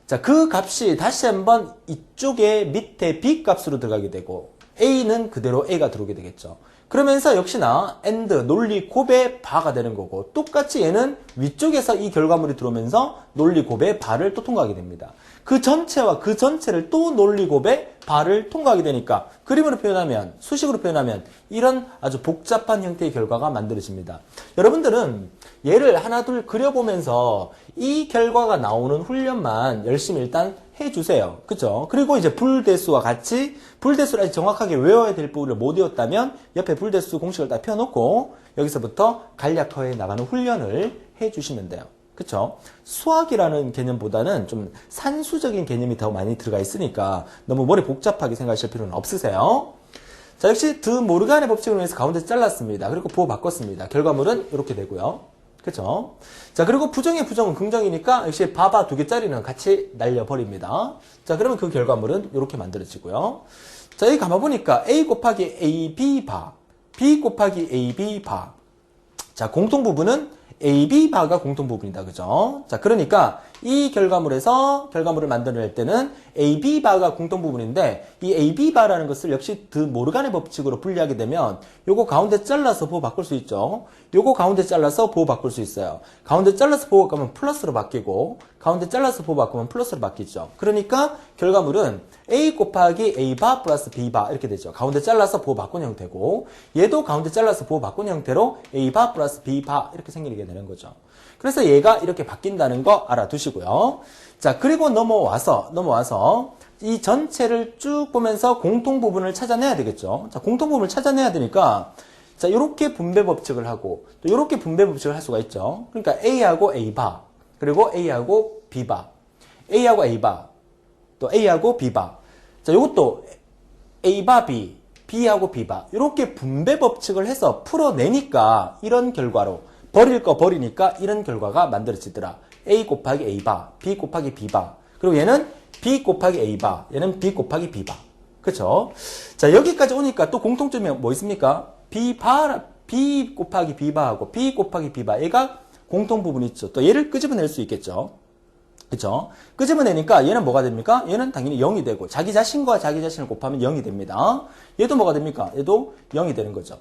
자, 그 값이 다시 한번 이쪽에 밑에 B 값으로 들어가게 되고 A는 그대로 A가 들어오게 되겠죠. 그러면서 역시나 AND 논리 곱의 바가 되는 거고 똑같이 얘는 위쪽에서 이 결과물이 들어오면서 논리 곱의 바를 또 통과하게 됩니다. 그 전체와 그 전체를 또 논리 곱의 바를 통과하게 되니까 그림으로 표현하면 수식으로 표현하면 이런 아주 복잡한 형태의 결과가 만들어집니다. 여러분들은 얘를 하나 둘 그려보면서 이 결과가 나오는 훈련만 열심히 일단 해주세요. 그죠? 그리고 이제 불대수와 같이 불대수를 아직 정확하게 외워야 될 부분을 못 외웠다면 옆에 불대수 공식을 딱 펴놓고 여기서부터 간략화해 나가는 훈련을 해주시면 돼요. 그쵸? 수학이라는 개념보다는 좀 산수적인 개념이 더 많이 들어가 있으니까 너무 머리 복잡하게 생각하실 필요는 없으세요. 자, 역시 드 모르간의 법칙을 위해서 가운데 잘랐습니다. 그리고 부호 바꿨습니다. 결과물은 이렇게 되고요. 그쵸? 자, 그리고 부정의 부정은 긍정이니까 역시 바바 2개짜리는 같이 날려버립니다. 자, 그러면 그 결과물은 이렇게 만들어지고요. 자, 여기 가만보니까 A 곱하기 AB 바, B 곱하기 AB 바. 자, 공통 부분은 AB 바가 공통 부분이다. 그죠? 자, 그러니까 이 결과물을 만들어낼 때는 AB 바가 공통 부분인데 이 AB 바라는 것을 역시 드 모르간의 법칙으로 분리하게 되면 요거 가운데 잘라서 부호 바꿀 수 있죠. 요거 가운데 잘라서 부호 바꿀 수 있어요. 가운데 잘라서 부호 바꾸면 플러스로 바뀌고 가운데 잘라서 부호 바꾸면 플러스로 바뀌죠. 그러니까 결과물은 A 곱하기 A 바 플러스 B 바 이렇게 되죠. 가운데 잘라서 부호 바꾼 형태고 얘도 가운데 잘라서 부호 바꾼 형태로 A 바 플러스 B 바 이렇게 생기게 되는 거죠. 그래서 얘가 이렇게 바뀐다는 거 알아두시고요. 자, 그리고 넘어와서 이 전체를 쭉 보면서 공통 부분을 찾아내야 되겠죠. 자, 공통 부분을 찾아내야 되니까 자, 요렇게 분배 법칙을 하고 또 요렇게 분배 법칙을 할 수가 있죠. 그러니까 A하고 A 바 그리고 A하고 B 바 A하고 A 바 또 A하고 B 바 자, 요것도 A 바 B B하고 B 바 요렇게 분배 법칙을 해서 풀어내니까 이런 결과로 버릴 거 버리니까 이런 결과가 만들어지더라. A 곱하기 A 바, B 곱하기 B 바. 그리고 얘는 B 곱하기 A 바, 얘는 B 곱하기 B 바. 그쵸? 자, 여기까지 오니까 또 공통점이 뭐 있습니까? B 곱하기 B 바하고 B 곱하기 B 바. 얘가 공통 부분이 있죠. 또 얘를 끄집어낼 수 있겠죠. 그쵸? 끄집어내니까 얘는 뭐가 됩니까? 얘는 당연히 0이 되고 자기 자신과 자기 자신을 곱하면 0이 됩니다. 얘도 뭐가 됩니까? 얘도 0이 되는 거죠.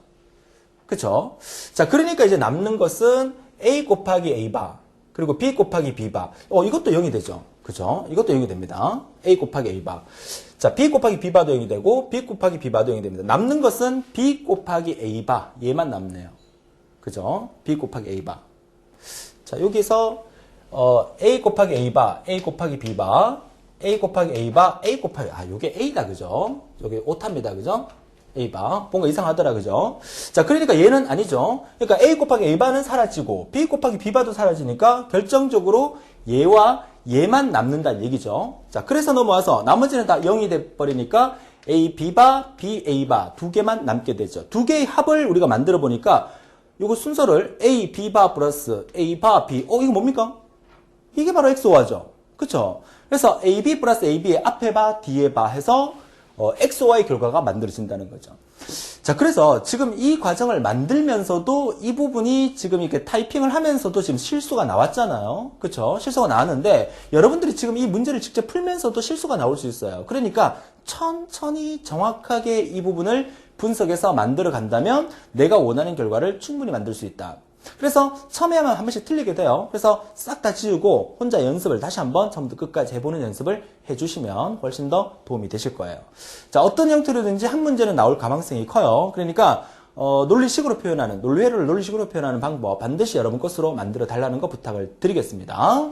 그쵸? 자, 그러니까 이제 남는 것은 A 곱하기 A 바, 그리고 B 곱하기 B 바. 이것도 0이 되죠. 그죠? 이것도 0이 됩니다. A 곱하기 A 바. 자, B 곱하기 B 바도 0이 되고, B 곱하기 B 바도 0이 됩니다. 남는 것은 B 곱하기 A 바. 얘만 남네요. 그죠? B 곱하기 A 바. 자, 여기서, A 곱하기 A 바, A 곱하기 B 바, A 곱하기 A 바, A 곱하기, 요게 A다. 그죠? 요게 오타입니다. 그죠? A바. 뭔가 이상하더라. 그죠? 자, 그러니까 얘는 아니죠. 그러니까 A 곱하기 A바는 사라지고 B 곱하기 B바도 사라지니까 결정적으로 얘와 얘만 남는다는 얘기죠. 자, 그래서 넘어와서 나머지는 다 0이 돼버리니까 A, B바, B, A바 두 개만 남게 되죠. 두 개의 합을 우리가 만들어 보니까 요거 순서를 A, B바 플러스 A바, B. 이거 뭡니까? 이게 바로 XOR죠. 그쵸? 그래서 AB 플러스 AB의 앞에 바, 뒤에 바 해서 XOR의 결과가 만들어진다는 거죠. 자, 그래서 지금 이 과정을 만들면서도 이 부분이 지금 이렇게 타이핑을 하면서도 지금 실수가 나왔잖아요. 그쵸? 실수가 나왔는데 여러분들이 지금 이 문제를 직접 풀면서도 실수가 나올 수 있어요. 그러니까 천천히 정확하게 이 부분을 분석해서 만들어 간다면 내가 원하는 결과를 충분히 만들 수 있다. 그래서 처음에 하면 한 번씩 틀리게 돼요. 그래서 싹 다 지우고 혼자 연습을 다시 한번 처음부터 끝까지 해보는 연습을 해주시면 훨씬 더 도움이 되실 거예요. 자, 어떤 형태로든지 한 문제는 나올 가망성이 커요. 그러니까 논리식으로 표현하는, 논리회로를 논리식으로 표현하는 방법 반드시 여러분 것으로 만들어 달라는 거 부탁을 드리겠습니다.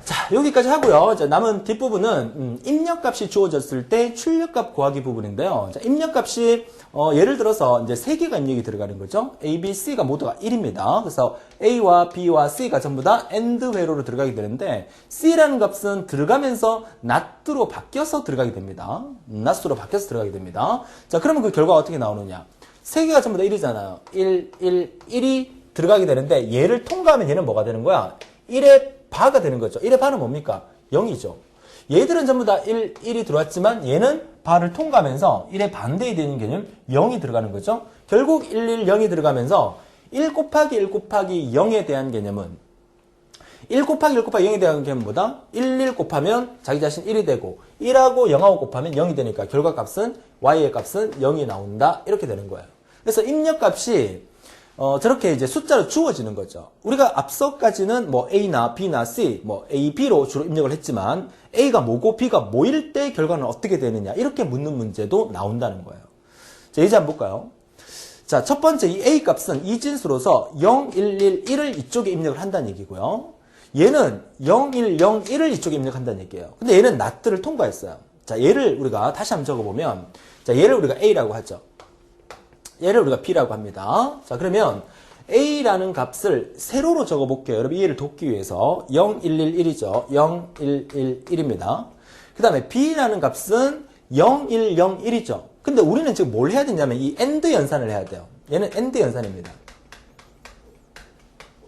자, 여기까지 하고요. 자, 남은 뒷부분은 입력값이 주어졌을 때 출력값 구하기 부분인데요. 자, 입력값이 예를 들어서 이제 3개가 입력이 들어가는 거죠. A, B, C가 모두가 1입니다. 그래서 A와 B와 C가 전부 다 AND 회로로 들어가게 되는데 C라는 값은 들어가면서 not로 바뀌어서 들어가게 됩니다. not로 바뀌어서 들어가게 됩니다. 자, 그러면 그 결과가 어떻게 나오느냐? 3개가 전부 다 1이잖아요. 1이 들어가게 되는데 얘를 통과하면 얘는 뭐가 되는 거야? 1의 바가 되는 거죠. 1의 바는 뭡니까? 0이죠. 얘들은 전부 다 1이 들어왔지만 얘는 바를 통과하면서 1에 반대이 되는 개념 0이 들어가는 거죠. 결국 0이 들어가면서 1 곱하기 1 곱하기 0에 대한 개념은 1 곱하기 1 곱하기 0에 대한 개념보다 1 곱하면 자기 자신 1이 되고 1하고 0하고 곱하면 0이 되니까 결과값은 y의 값은 0이 나온다. 이렇게 되는 거예요. 그래서 입력값이 저렇게 이제 숫자로 주어지는 거죠. 우리가 앞서까지는 뭐 A나 B나 C, 뭐 A, B로 주로 입력을 했지만 A가 뭐고 B가 뭐일 때 결과는 어떻게 되느냐 이렇게 묻는 문제도 나온다는 거예요. 자, 예제 한번 볼까요? 자, 첫 번째 이 A 값은 이진수로서 0, 1, 1, 1을 이쪽에 입력을 한다는 얘기고요. 얘는 0, 1, 0, 1을 이쪽에 입력한다는 얘기예요. 근데 얘는 낫들을 통과했어요. 자, 얘를 우리가 다시 한번 적어보면, 자, 얘를 우리가 A라고 하죠. 얘를 우리가 B라고 합니다. 자, 그러면 A라는 값을 세로로 적어볼게요. 여러분 이해를 돕기 위해서 0, 1, 1, 1이죠. 0, 1, 1, 1입니다. 그 다음에 B라는 값은 0, 1, 0, 1이죠. 근데 우리는 지금 뭘 해야 되냐면 이 AND 연산을 해야 돼요. 얘는 AND 연산입니다.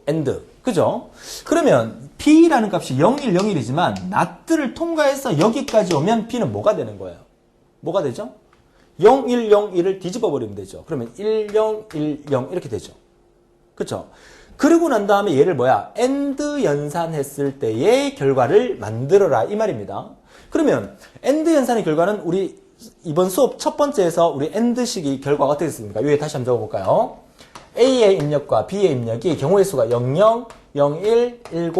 AND. 그죠? 그러면 B라는 값이 0, 1, 0, 1이지만 낫들을 통과해서 여기까지 오면 B는 뭐가 되는 거예요? 뭐가 되죠? 0, 1, 0, 1을 뒤집어 버리면 되죠. 그러면 1, 0, 1, 0 이렇게 되죠. 그쵸? 그리고 난 다음에 얘를 뭐야? AND 연산했을 때의 결과를 만들어라 이 말입니다. 그러면 AND 연산의 결과는 우리 이번 수업 첫 번째에서 우리 AND식이 결과가 어떻게 됐습니까? 위에 다시 한번 적어볼까요? A의 입력과 B의 입력이 경우의 수가 00, 01, 10,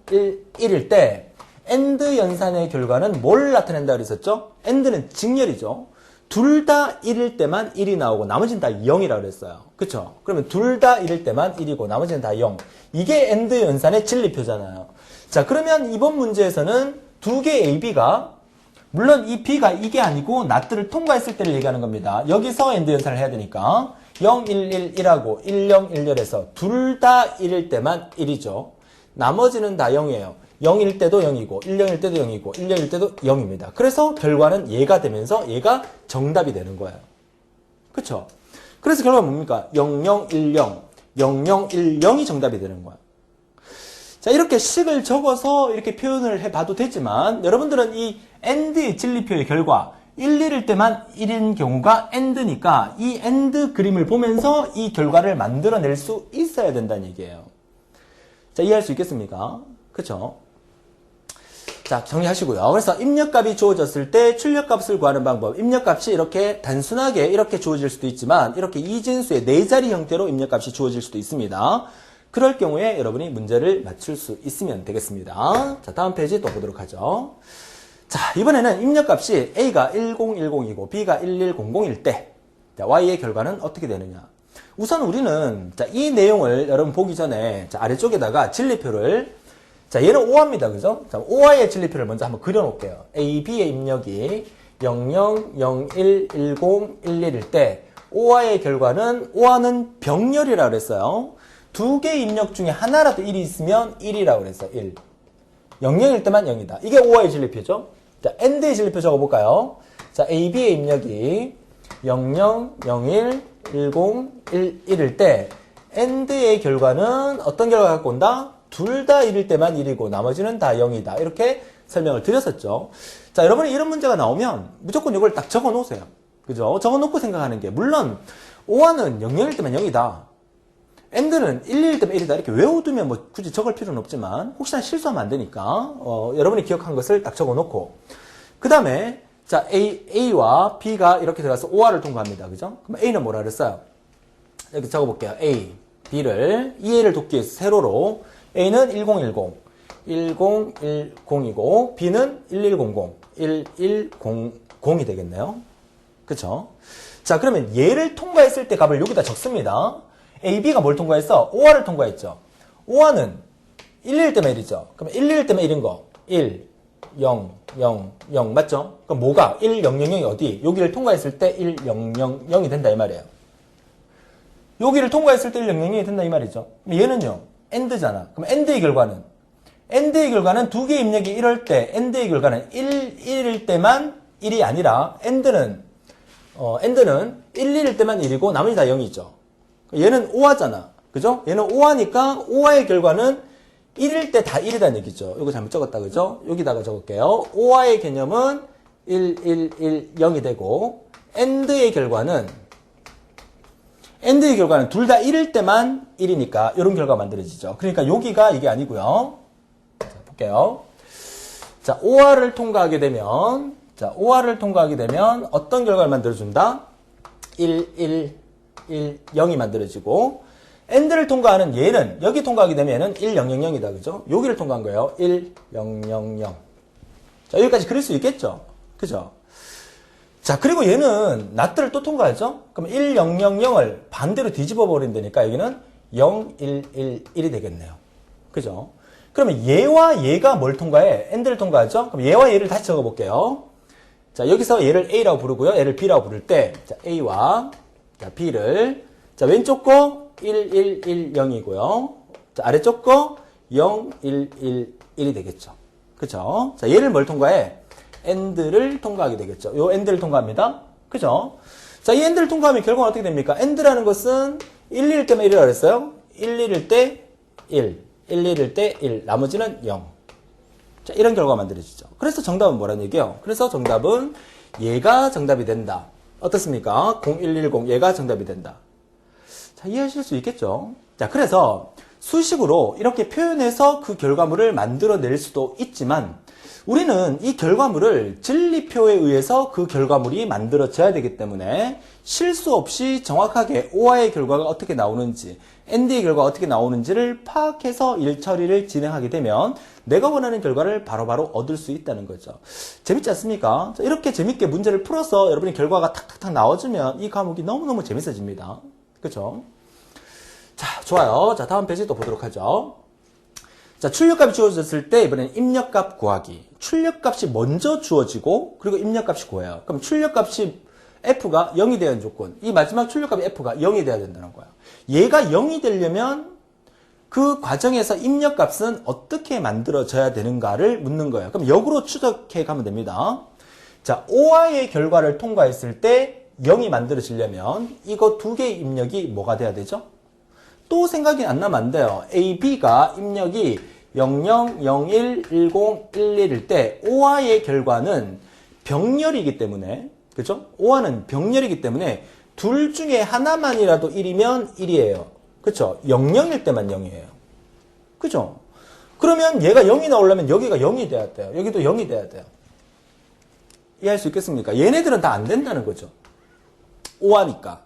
11일 때 AND 연산의 결과는 뭘 나타낸다 그랬었죠? AND는 직렬이죠. 둘 다 1일 때만 1이 나오고 나머지는 다 0이라고 그랬어요. 그쵸? 그러면 둘 다 1일 때만 1이고 나머지는 다 0. 이게 AND 연산의 진리표잖아요. 자, 그러면 이번 문제에서는 두 개의 AB가 물론 이 B가 이게 아니고 낫들을 통과했을 때를 얘기하는 겁니다. 여기서 AND 연산을 해야 되니까 0, 1, 1, 1하고 1, 0, 1, 1에서 둘 다 1일 때만 1이죠. 나머지는 다 0이에요. 0일 때도 0이고 1, 0일 때도 0이고 1, 0일 때도 0입니다. 그래서 결과는 얘가 되면서 얘가 정답이 되는 거예요. 그쵸? 그래서 결과는 뭡니까? 0, 0, 1, 0, 0, 0, 1, 0이 정답이 되는 거예요. 자, 이렇게 식을 적어서 이렇게 표현을 해봐도 되지만 여러분들은 이 AND의 진리표의 결과 1, 1일 때만 1인 경우가 AND니까 이 AND 그림을 보면서 이 결과를 만들어낼 수 있어야 된다는 얘기예요. 자, 이해할 수 있겠습니까? 그쵸? 자, 정리하시고요. 그래서 입력값이 주어졌을 때 출력값을 구하는 방법. 입력값이 이렇게 단순하게 이렇게 주어질 수도 있지만 이렇게 이진수의 4자리 형태로 입력값이 주어질 수도 있습니다. 그럴 경우에 여러분이 문제를 맞출 수 있으면 되겠습니다. 자, 다음 페이지 또 보도록 하죠. 자, 이번에는 입력값이 A가 1010이고 B가 1100일 때 자, Y의 결과는 어떻게 되느냐. 우선 우리는 자, 이 내용을 여러분 보기 전에 자, 아래쪽에다가 진리표를 자, 얘는 OR입니다. 그죠? 자, OR의 진리표를 먼저 한번 그려놓을게요. A, B의 입력이 00, 01, 10, 11일 때 OR의 결과는 OR는 병렬이라고 그랬어요. 두 개의 입력 중에 하나라도 1이 있으면 1이라고 그랬어요. 1. 00일 때만 0이다. 이게 OR의 진리표죠. 자, AND의 진리표 적어볼까요? 자, A, B의 입력이 00, 01, 10, 11일 때 AND의 결과는 어떤 결과가 갖고 온다? 둘 다 1일 때만 1이고 나머지는 다 0이다. 이렇게 설명을 드렸었죠. 자, 여러분이 이런 문제가 나오면 무조건 이걸 딱 적어 놓으세요. 그죠? 적어 놓고 생각하는 게 물론 OR는 00일 때만 0이다. AND는 1일 때만 1이다. 이렇게 외워두면 뭐 굳이 적을 필요는 없지만 혹시나 실수하면 안 되니까 여러분이 기억한 것을 딱 적어 놓고 그 다음에 자, A와 B가 이렇게 들어가서 OR을 통과합니다. 그죠? 그럼 A는 뭐라 그랬어요? 이렇게 적어볼게요. A, B를 이해를 돕기 위해서 세로로 A는 1010, 1010이고 B는 1100, 1100이 되겠네요. 그쵸? 자, 그러면 얘를 통과했을 때 값을 여기다 적습니다. A, B가 뭘 통과했어? OR을 통과했죠. OR는 1일 때만 1이죠. 그럼 1일 때만 1인 거 1, 0, 0, 0 맞죠? 그럼 뭐가 1, 0, 0, 0이 어디? 여기를 통과했을 때 1, 0, 0, 0이 된다 이 말이에요. 여기를 통과했을 때 1, 0, 0이 된다 이 말이죠. 얘는요. AND잖아. 그럼 AND의 결과는 두 개의 입력이 이럴 때 AND의 결과는 1일 때만 1이 아니라 AND는 1, 1일 때만 1이고 나머지 다 0이죠. 얘는 OR잖아. 그죠? 얘는 OR니까 OR의 결과는 1일 때 다 1이라는 얘기죠. 이거 잘못 적었다, 그죠? 여기다가 적을게요. OR의 개념은 1, 1, 1, 0이 되고, AND의 결과는 둘 다 1일 때만 1이니까 이런 결과가 만들어지죠. 그러니까 여기가 이게 아니고요. 자, 볼게요. 자, OR을 통과하게 되면 어떤 결과를 만들어준다? 1, 1, 1, 0이 만들어지고, AND를 통과하는 얘는, 여기 통과하게 되면 얘는 1, 0, 0, 0이다. 그죠? 여기를 통과한 거예요. 1, 0, 0, 0. 자, 여기까지 그릴 수 있겠죠? 그죠? 자, 그리고 얘는 낫들을 또 통과하죠? 그럼 1, 0, 0, 0을 반대로 뒤집어 버린다니까 여기는 0, 1, 1, 1이 되겠네요. 그죠? 그러면 얘와 얘가 뭘 통과해? AND를 통과하죠? 그럼 얘와 얘를 다시 적어 볼게요. 자, 여기서 얘를 A라고 부르고요. 얘를 B라고 부를 때, 자, A와 자, B를, 자, 왼쪽 거 1, 1, 1, 0이고요. 자, 아래쪽 거 0, 1, 1, 1이 되겠죠. 그죠? 자, 얘를 뭘 통과해? AND를 통과하게 되겠죠. 요 AND를 통과합니다. 그죠? 자, 이 AND를 통과하면 결과는 어떻게 됩니까? AND라는 것은 1, 1일 때만 1이라고 그랬어요. 1, 1일 때 1, 1, 1일 때 1, 나머지는 0. 자, 이런 결과가 만들어지죠. 그래서 정답은 뭐라는 얘기예요? 그래서 정답은 얘가 정답이 된다. 어떻습니까? 0110 얘가 정답이 된다. 자, 이해하실 수 있겠죠? 자, 그래서 수식으로 이렇게 표현해서 그 결과물을 만들어낼 수도 있지만 우리는 이 결과물을 진리표에 의해서 그 결과물이 만들어져야 되기 때문에 실수 없이 정확하게 OR의 결과가 어떻게 나오는지, AND의 결과가 어떻게 나오는지를 파악해서 일 처리를 진행하게 되면 내가 원하는 결과를 바로바로 얻을 수 있다는 거죠. 재밌지 않습니까? 자, 이렇게 재밌게 문제를 풀어서 여러분이 결과가 탁탁탁 나와주면 이 과목이 너무너무 재밌어집니다. 그렇죠? 자, 좋아요. 자, 다음 페이지 또 보도록 하죠. 자, 출력값이 주어졌을 때 이번에는 입력값 구하기. 출력값이 먼저 주어지고 그리고 입력값이 구해요. 그럼 출력값이 F가 0이 되는 조건. 이 마지막 출력값이 F가 0이 돼야 된다는 거야. 얘가 0이 되려면 그 과정에서 입력값은 어떻게 만들어져야 되는가를 묻는 거예요. 그럼 역으로 추적해 가면 됩니다. 자, OR의 결과를 통과했을 때 0이 만들어지려면 이거 두 개의 입력이 뭐가 돼야 되죠? 또 생각이 안 나면 안 돼요. A, B가 입력이 00, 01, 10, 11일 때 OR의 결과는 병렬이기 때문에, 그죠? OR는 병렬이기 때문에 둘 중에 하나만이라도 1이면 1이에요. 그쵸? 00일 때만 0이에요. 그죠? 그러면 얘가 0이 나오려면 여기가 0이 돼야 돼요. 여기도 0이 돼야 돼요. 이해할 수 있겠습니까? 얘네들은 다 안 된다는 거죠. OR니까.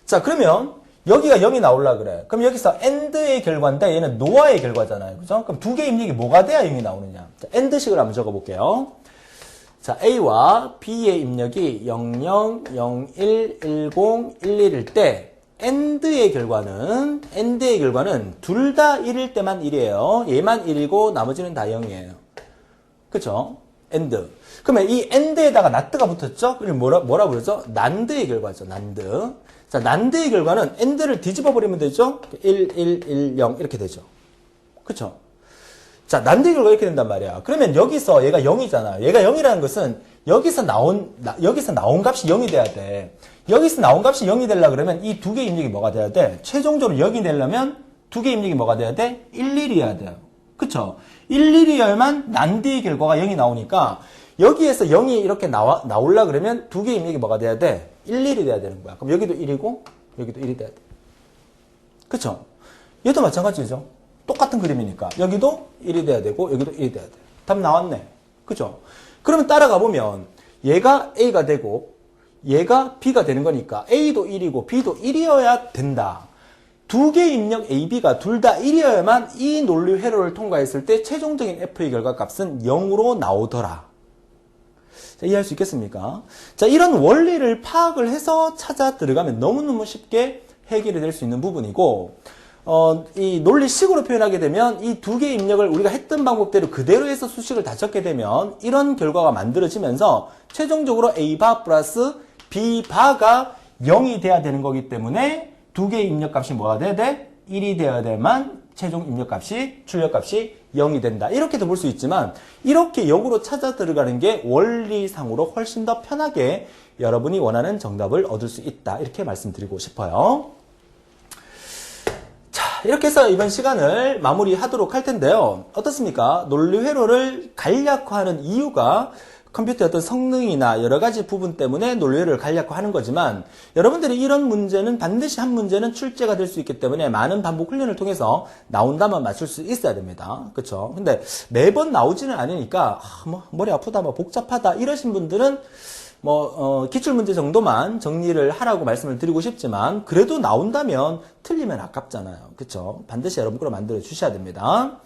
자, 그러면 여기가 0이 나오려고 그래. 그럼 여기서 AND의 결과인데 얘는 NOR의 결과잖아요. 그죠? 그럼 두 개의 입력이 뭐가 돼야 0이 나오느냐. 자, AND식을 한번 적어볼게요. 자, A와 B의 입력이 00, 01, 10, 11일 때 AND의 결과는 둘 다 1일 때만 1이에요. 얘만 1이고 나머지는 다 0이에요. 그쵸? AND. 그러면 이 AND에다가 NOT가 붙었죠? 그럼 뭐라 부르죠? NAND의 결과죠. NAND. 자, NAND의 결과는 AND를 뒤집어 버리면 되죠? 1, 1, 1, 0 이렇게 되죠. 그쵸? 자, NAND의 결과가 이렇게 된단 말이야. 그러면 여기서 얘가 0이잖아. 얘가 0이라는 것은 여기서 나온 값이 0이 돼야 돼. 여기서 나온 값이 0이 되려고 그러면 이 두 개의 입력이 뭐가 돼야 돼? 최종적으로 0이 되려면 두 개의 입력이 뭐가 돼야 돼? 1, 1이어야 돼요. 그쵸? 1, 1이어야만 NAND의 결과가 0이 나오니까 여기에서 0이 이렇게 나오려고 그러면 두 개의 입력이 뭐가 돼야 돼? 1, 1이 돼야 되는 거야. 그럼 여기도 1이고 여기도 1이 돼야 돼. 그쵸? 얘도 마찬가지죠. 똑같은 그림이니까 여기도 1이 돼야 되고 여기도 1이 돼야 돼. 답 나왔네. 그죠? 그러면 따라가 보면 얘가 A가 되고 얘가 B가 되는 거니까 A도 1이고 B도 1이어야 된다. 두 개의 입력 A, B가 둘 다 1이어야만 이 논리 회로를 통과했을 때 최종적인 F의 결과값은 0으로 나오더라. 자, 이해할 수 있겠습니까? 자, 이런 원리를 파악을 해서 찾아 들어가면 너무너무 쉽게 해결이 될 수 있는 부분이고 이 논리식으로 표현하게 되면 이 두 개의 입력을 우리가 했던 방법대로 그대로 해서 수식을 다 적게 되면 이런 결과가 만들어지면서 최종적으로 A바 플러스 B바가 0이 돼야 되는 거기 때문에 두 개의 입력값이 뭐가 돼야 돼? 1이 되어야 되만 최종 입력값이, 출력값이 0이 된다. 이렇게도 볼 수 있지만 이렇게 역으로 찾아 들어가는 게 원리상으로 훨씬 더 편하게 여러분이 원하는 정답을 얻을 수 있다. 이렇게 말씀드리고 싶어요. 이렇게 해서 이번 시간을 마무리하도록 할 텐데요. 어떻습니까? 논리회로를 간략화하는 이유가 컴퓨터의 어떤 성능이나 여러 가지 부분 때문에 논리회로를 간략화하는 거지만 여러분들이 이런 문제는 반드시 한 문제는 출제가 될 수 있기 때문에 많은 반복 훈련을 통해서 나온다만 맞출 수 있어야 됩니다. 그렇죠? 근데 매번 나오지는 않으니까 머리 아프다, 복잡하다 이러신 분들은 기출문제 정도만 정리를 하라고 말씀을 드리고 싶지만, 그래도 나온다면 틀리면 아깝잖아요. 그쵸? 반드시 여러분 거로 만들어 주셔야 됩니다.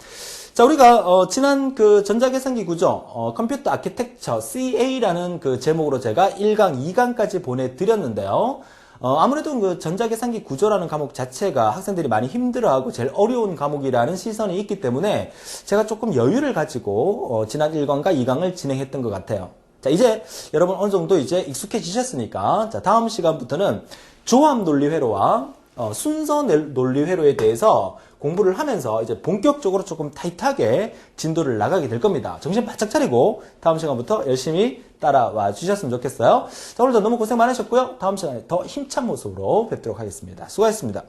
자, 우리가, 지난 그 전자계산기 구조, 컴퓨터 아키텍처 CA라는 그 제목으로 제가 1강, 2강까지 보내드렸는데요. 아무래도 그 전자계산기 구조라는 과목 자체가 학생들이 많이 힘들어하고 제일 어려운 과목이라는 시선이 있기 때문에 제가 조금 여유를 가지고, 지난 1강과 2강을 진행했던 것 같아요. 자, 이제 여러분 어느 정도 이제 익숙해지셨으니까, 자, 다음 시간부터는 조합 논리회로와 순서 논리회로에 대해서 공부를 하면서 이제 본격적으로 조금 타이트하게 진도를 나가게 될 겁니다. 정신 바짝 차리고 다음 시간부터 열심히 따라와 주셨으면 좋겠어요. 자, 오늘도 너무 고생 많으셨고요. 다음 시간에 더 힘찬 모습으로 뵙도록 하겠습니다. 수고하셨습니다.